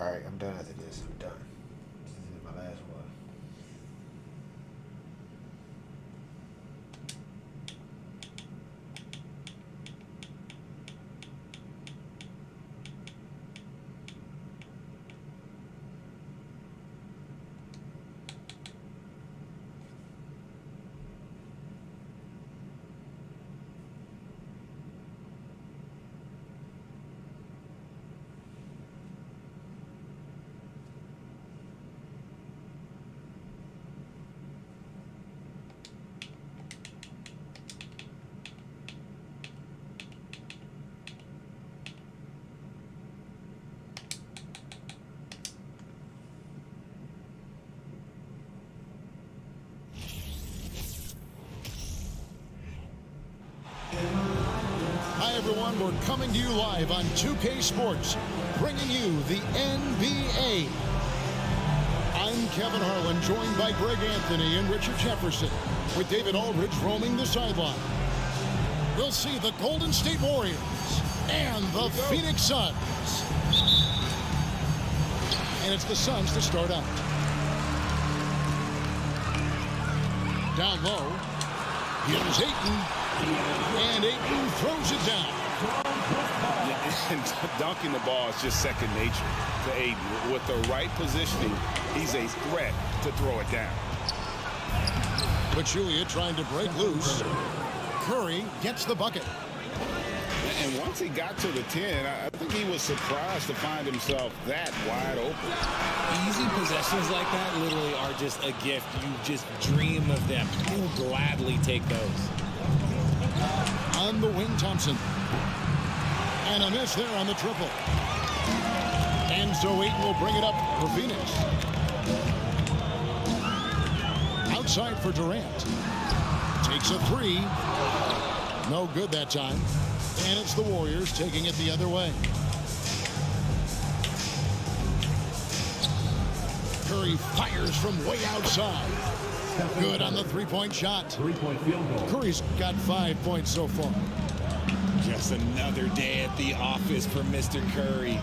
Alright, I'm done after this. I'm done. This is my last one. Hi, everyone. We're coming to you live on 2K Sports, bringing you the NBA. I'm Kevin Harlan, joined by Greg Anthony and Richard Jefferson, with David Aldridge roaming the sideline. We'll see the Golden State Warriors and the Phoenix Suns. And it's the Suns to start out. Down low, here's Ayton. And Ayton throws it down. And dunking the ball is just second nature to Ayton. With the right positioning, he's a threat to throw it down. Pachulia trying to break loose. Curry gets the bucket. And once he got to the 10, I think he was surprised to find himself that wide open. Easy possessions like that literally are just a gift. You just dream of them. You'll gladly take those. On the wing, Thompson. And a miss there on the triple. And so Ayton will bring it up for Phoenix. Outside for Durant. Takes a three. No good that time. And it's the Warriors taking it the other way. Curry fires from way outside. Good on the three-point shot. Three-point field goal. Curry's got 5 points so far. Just another day at the office for Mr. Curry.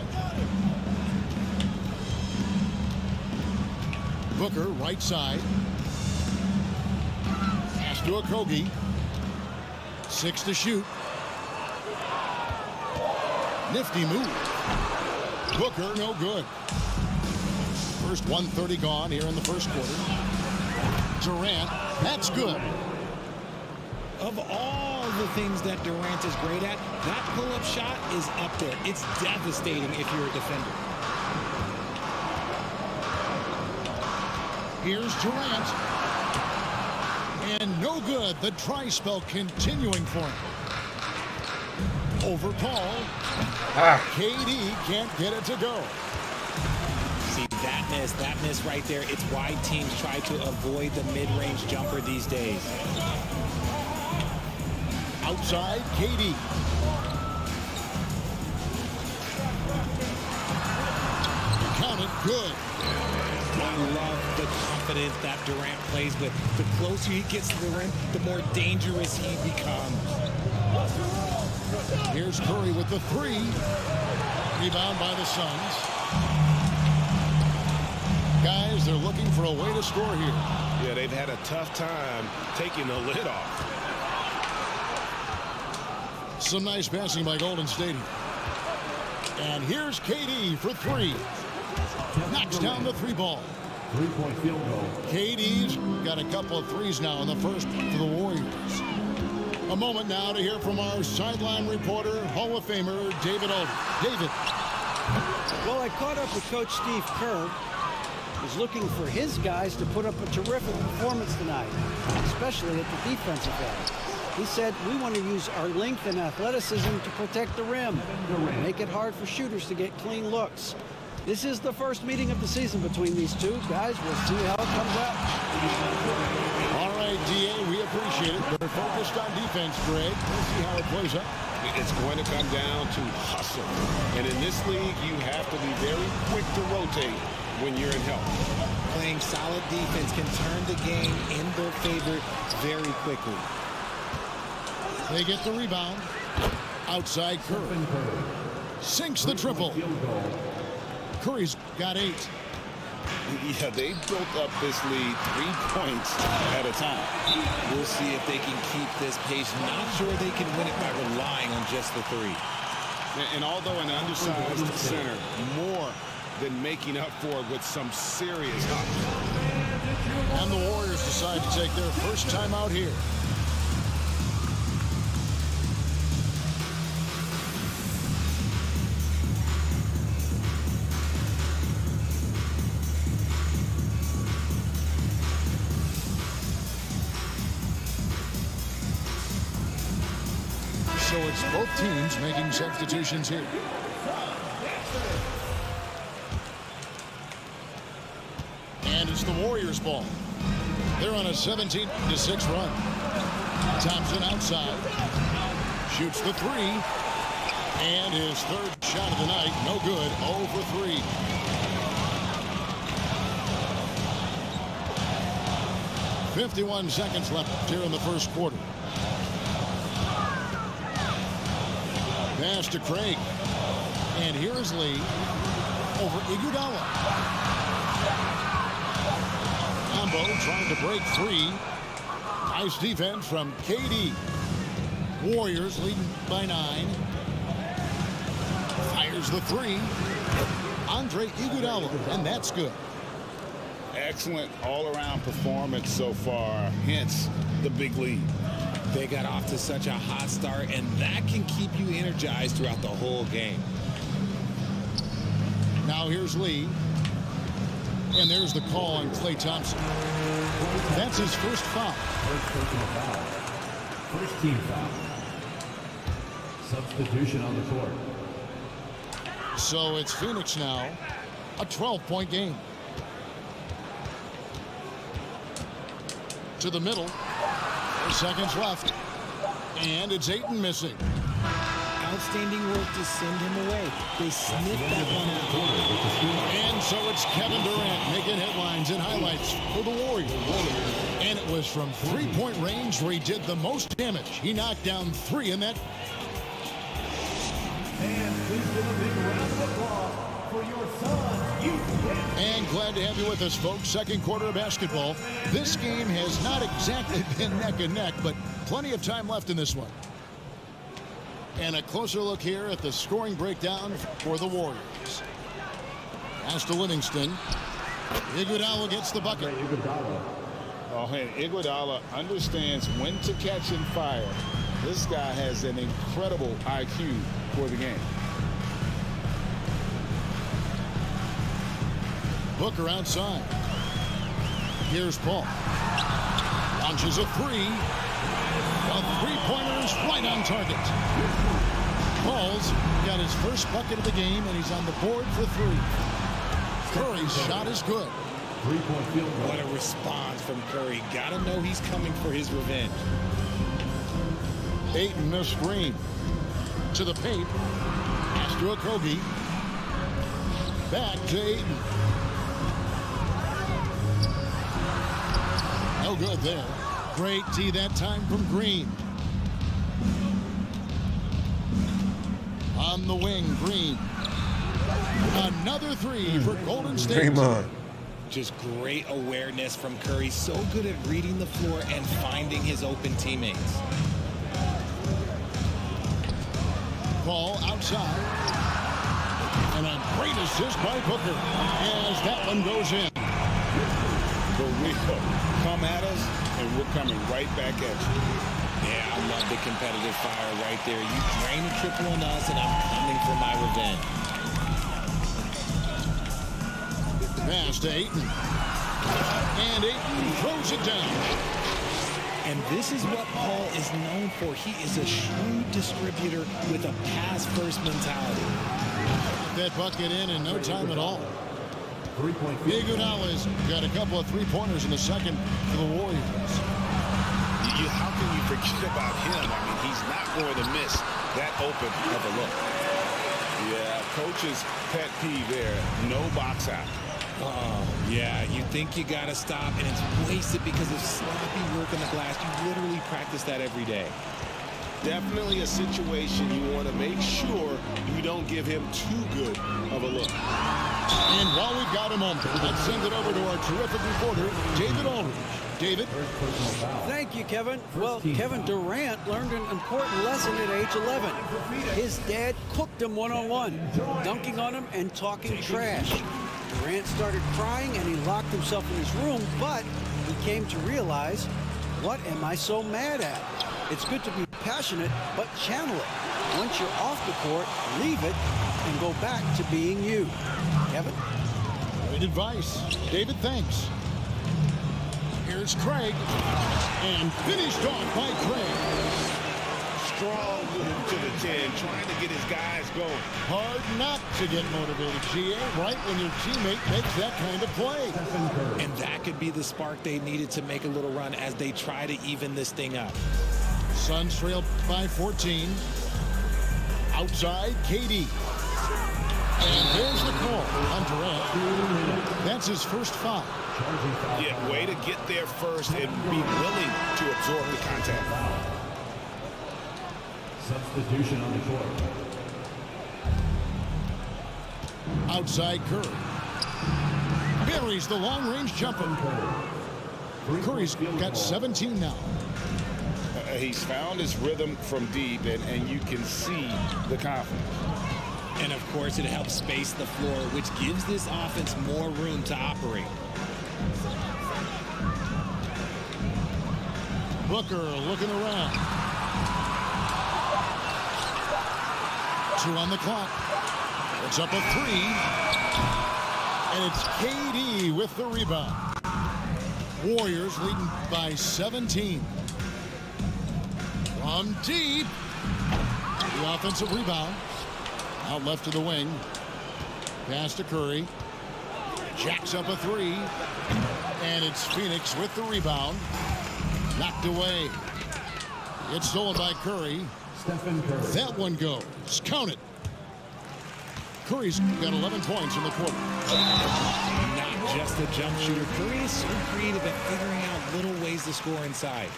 Booker, right side. Pass to Okogie. 6 to shoot. Nifty move. Booker, no good. First 1:30 gone here in the first quarter. Durant, that's good. Of all the things that Durant is great at, that pull-up shot is up there. It's devastating if you're a defender. Here's Durant. And no good. The dry spell continuing for him. Over Paul. KD can't get it to go. See, that miss right there, it's why teams try to avoid the mid-range jumper these days. Outside, KD. Count it, good. I love the confidence that Durant plays with. The closer he gets to the rim, the more dangerous he becomes. Here's Curry with the three. Rebound by the Suns. Guys, they're looking for a way to score here. Yeah, they've had a tough time taking the lid off. Some nice passing by Golden State. And here's KD for three. Knocks down the three ball. Three-point field goal. KD's got a couple of threes now in the first for the Warriors. A moment now to hear from our sideline reporter, Hall of Famer David Aldridge. David. Well, I caught up with Coach Steve Kerr. He's looking for his guys to put up a terrific performance tonight, especially at the defensive end. He said, we want to use our length and athleticism to protect the rim, make it hard for shooters to get clean looks. This is the first meeting of the season between these two guys. We'll see how it comes out. All right, DA, we appreciate it. They're focused on defense, Greg. We'll see how it plays out. It's going to come down to hustle. And in this league, you have to be very quick to rotate when you're in help. Playing solid defense can turn the game in their favor very quickly. They get the rebound. Outside Curry. Sinks the triple. Curry's got 8. Yeah, they built up this lead 3 points at a time. We'll see if they can keep this pace. Not sure they can win it by relying on just the 3. And although an undersized center, more than making up for it with some serious hustle. And the Warriors decide to take their first time out here. So it's both teams making substitutions here. And it's the Warriors' ball. They're on a 17-6 run. Thompson outside. Shoots the 3. And his third shot of the night. No good. 0 for 3. .51 seconds left here in the first quarter. Pass to Craig. And here's Lee over Iguodala. Combo trying to break free. Nice defense from KD. Warriors leading by 9. Fires the 3. Andre Iguodala, and that's good. Excellent all-around performance so far, hence the big lead. They got off to such a hot start, and that can keep you energized throughout the whole game. Now here's Lee. And there's the call on Klay Thompson. That's his first foul. First team foul. Substitution on the court. So it's Phoenix now. A 12-point game. To the middle. 4 seconds left. And it's Ayton missing. Outstanding work to send him away. They sniffed that one out. And so it's Kevin Durant making headlines and highlights for the Warriors. And it was from three-point range where he did the most damage. He knocked down 3 in that. And please give a big round of applause for your son, And glad to have you with us, folks. Second quarter of basketball. This game has not exactly been neck and neck, but plenty of time left in this one. And a closer look here at the scoring breakdown for the Warriors. Pass to Livingston. Iguodala gets the bucket. Oh, and Iguodala understands when to catch and fire. This guy has an incredible IQ for the game. Booker outside. Here's Paul. Launches a 3. A three-pointer's right on target. Paul's got his first bucket of the game, and he's on the board for 3. Curry's shot is good. Three-point field goal. What a response from Curry. Gotta know he's coming for his revenge. Ayton a screen. To the paint. Pass to Okogie. Back to Ayton. No good there. Great D that time from Green. On the wing, Green. Another 3 for Golden State. Draymond. Just great awareness from Curry. So good at reading the floor and finding his open teammates. Paul outside. And a great assist by Booker as that one goes in. For real. Come at us, and we're coming right back at you. Yeah, I love the competitive fire right there. You drain a triple on us, and I'm coming for my revenge. Pass to Ayton. And Ayton throws it down. And this is what Paul is known for. He is a shrewd distributor with a pass-first mentality. That bucket in no time at all. Three-point field goal. Iguodala's got a couple of three-pointers in the second for the Warriors. how can you forget about him? I mean, he's not going to miss that open of a look. Yeah, coach's pet peeve there. No box out. Oh, yeah, you think you got to stop, and it's wasted because of sloppy work on the glass. You literally practice that every day. Definitely a situation you want to make sure you don't give him too good of a look. And while we've got a moment, let's send it over to our terrific reporter, David Aldridge. David? Thank you, Kevin. Well, Kevin Durant learned an important lesson at age 11. His dad cooked him one-on-one, dunking on him and talking trash. Durant started crying and he locked himself in his room, but he came to realize, what am I so mad at? It's good to be passionate, but channel it. Once you're off the court, leave it and go back to being you. Kevin? Great advice. David, thanks. Here's Craig. And finished off by Craig. Strong move to the 10, trying to get his guys going. Hard not to get motivated, GA, right when your teammate makes that kind of play. And that could be the spark they needed to make a little run as they try to even this thing up. Suns trail by 14. Outside, KD. And there's the call on Durant. That's his first foul. Yeah, way to get there first and be willing to absorb the contact. Substitution on the court. Outside Curry. Buries the long-range jumper. Curry's got 17 now. He's found his rhythm from deep, and you can see the confidence. And, of course, it helps space the floor, which gives this offense more room to operate. Booker looking around. 2 on the clock. It's up a 3. And it's KD with the rebound. Warriors leading by 17. From deep. The offensive rebound. Out left to the wing. Pass to Curry. Jacks up a 3. And it's Phoenix with the rebound. Knocked away. It's stolen by Curry. That one goes. Count it. Curry's got 11 points in the quarter. Not just a jump shooter. Curry is so creative at figuring out little ways to score inside.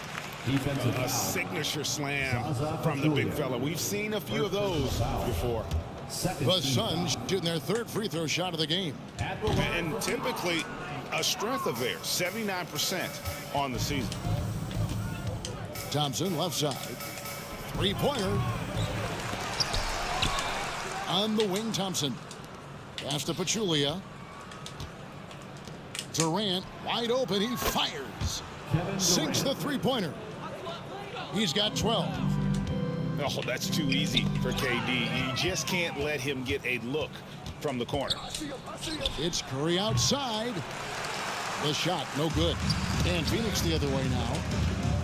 A signature slam from the big fella. We've seen a few of those before. The Suns shooting their third free throw shot of the game. And typically a strength of theirs, 79% on the season. Thompson left side. Three-pointer. On the wing, Thompson. Pass to Pachulia. Durant wide open. He fires. Sinks the three-pointer. He's got 12. Oh, that's too easy for KD. You just can't let him get a look from the corner. It's Curry outside. The shot, no good. And Phoenix the other way now.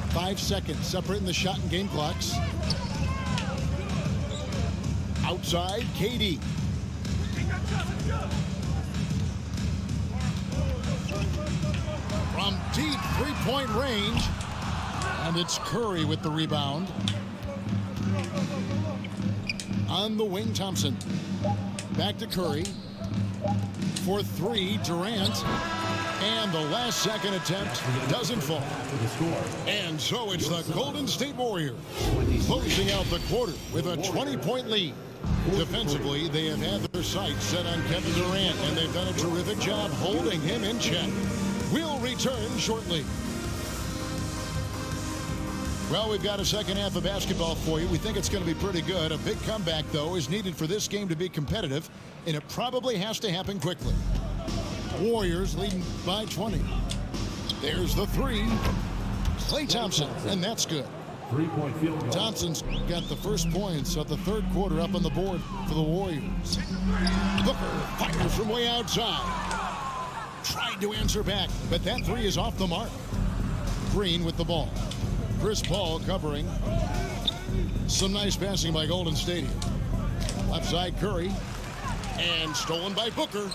5 seconds separating the shot and game clocks. Outside, KD. From deep three-point range. And it's Curry with the rebound. On the wing, Thompson. Back to Curry. For 3, Durant. And the last second attempt doesn't fall. And so it's the Golden State Warriors closing out the quarter with a 20-point lead. Defensively, they have had their sights set on Kevin Durant, and they've done a terrific job holding him in check. We'll return shortly. Well, we've got a second half of basketball for you. We think it's going to be pretty good. A big comeback, though, is needed for this game to be competitive, and it probably has to happen quickly. Warriors leading by 20. There's the 3. Klay Thompson, and that's good. 3-point field goal. Thompson's got the first points of the third quarter up on the board for the Warriors. Booker fires from way outside. Tried to answer back, but that 3 is off the mark. Green with the ball. Chris Paul covering. Some nice passing by Golden State. Left side Curry. And stolen by Booker.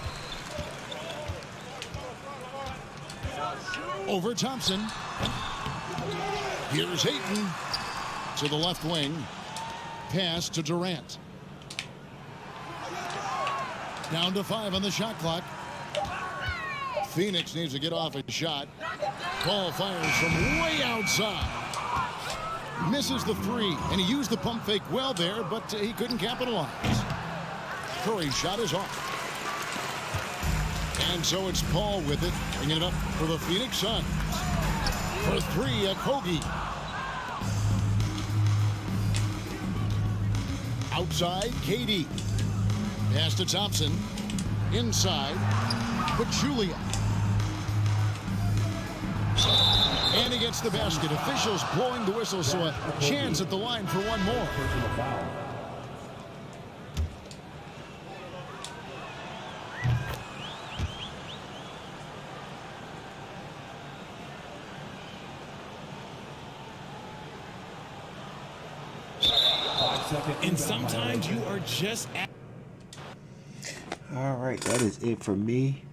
Over Thompson. Here's Hayton to the left wing. Pass to Durant. Down to 5 on the shot clock. Phoenix needs to get off a shot. Paul fires from way outside. Misses the 3, and he used the pump fake well there, but he couldn't capitalize. Curry's shot is off. And so it's Paul with it, bringing it up for the Phoenix Suns. For 3, Kogi. Outside, KD. Pass to Thompson. Inside, Pachulia. And he gets the basket. Officials blowing the whistle, so a chance at the line for one more. And sometimes you are just at. All right, that is it for me.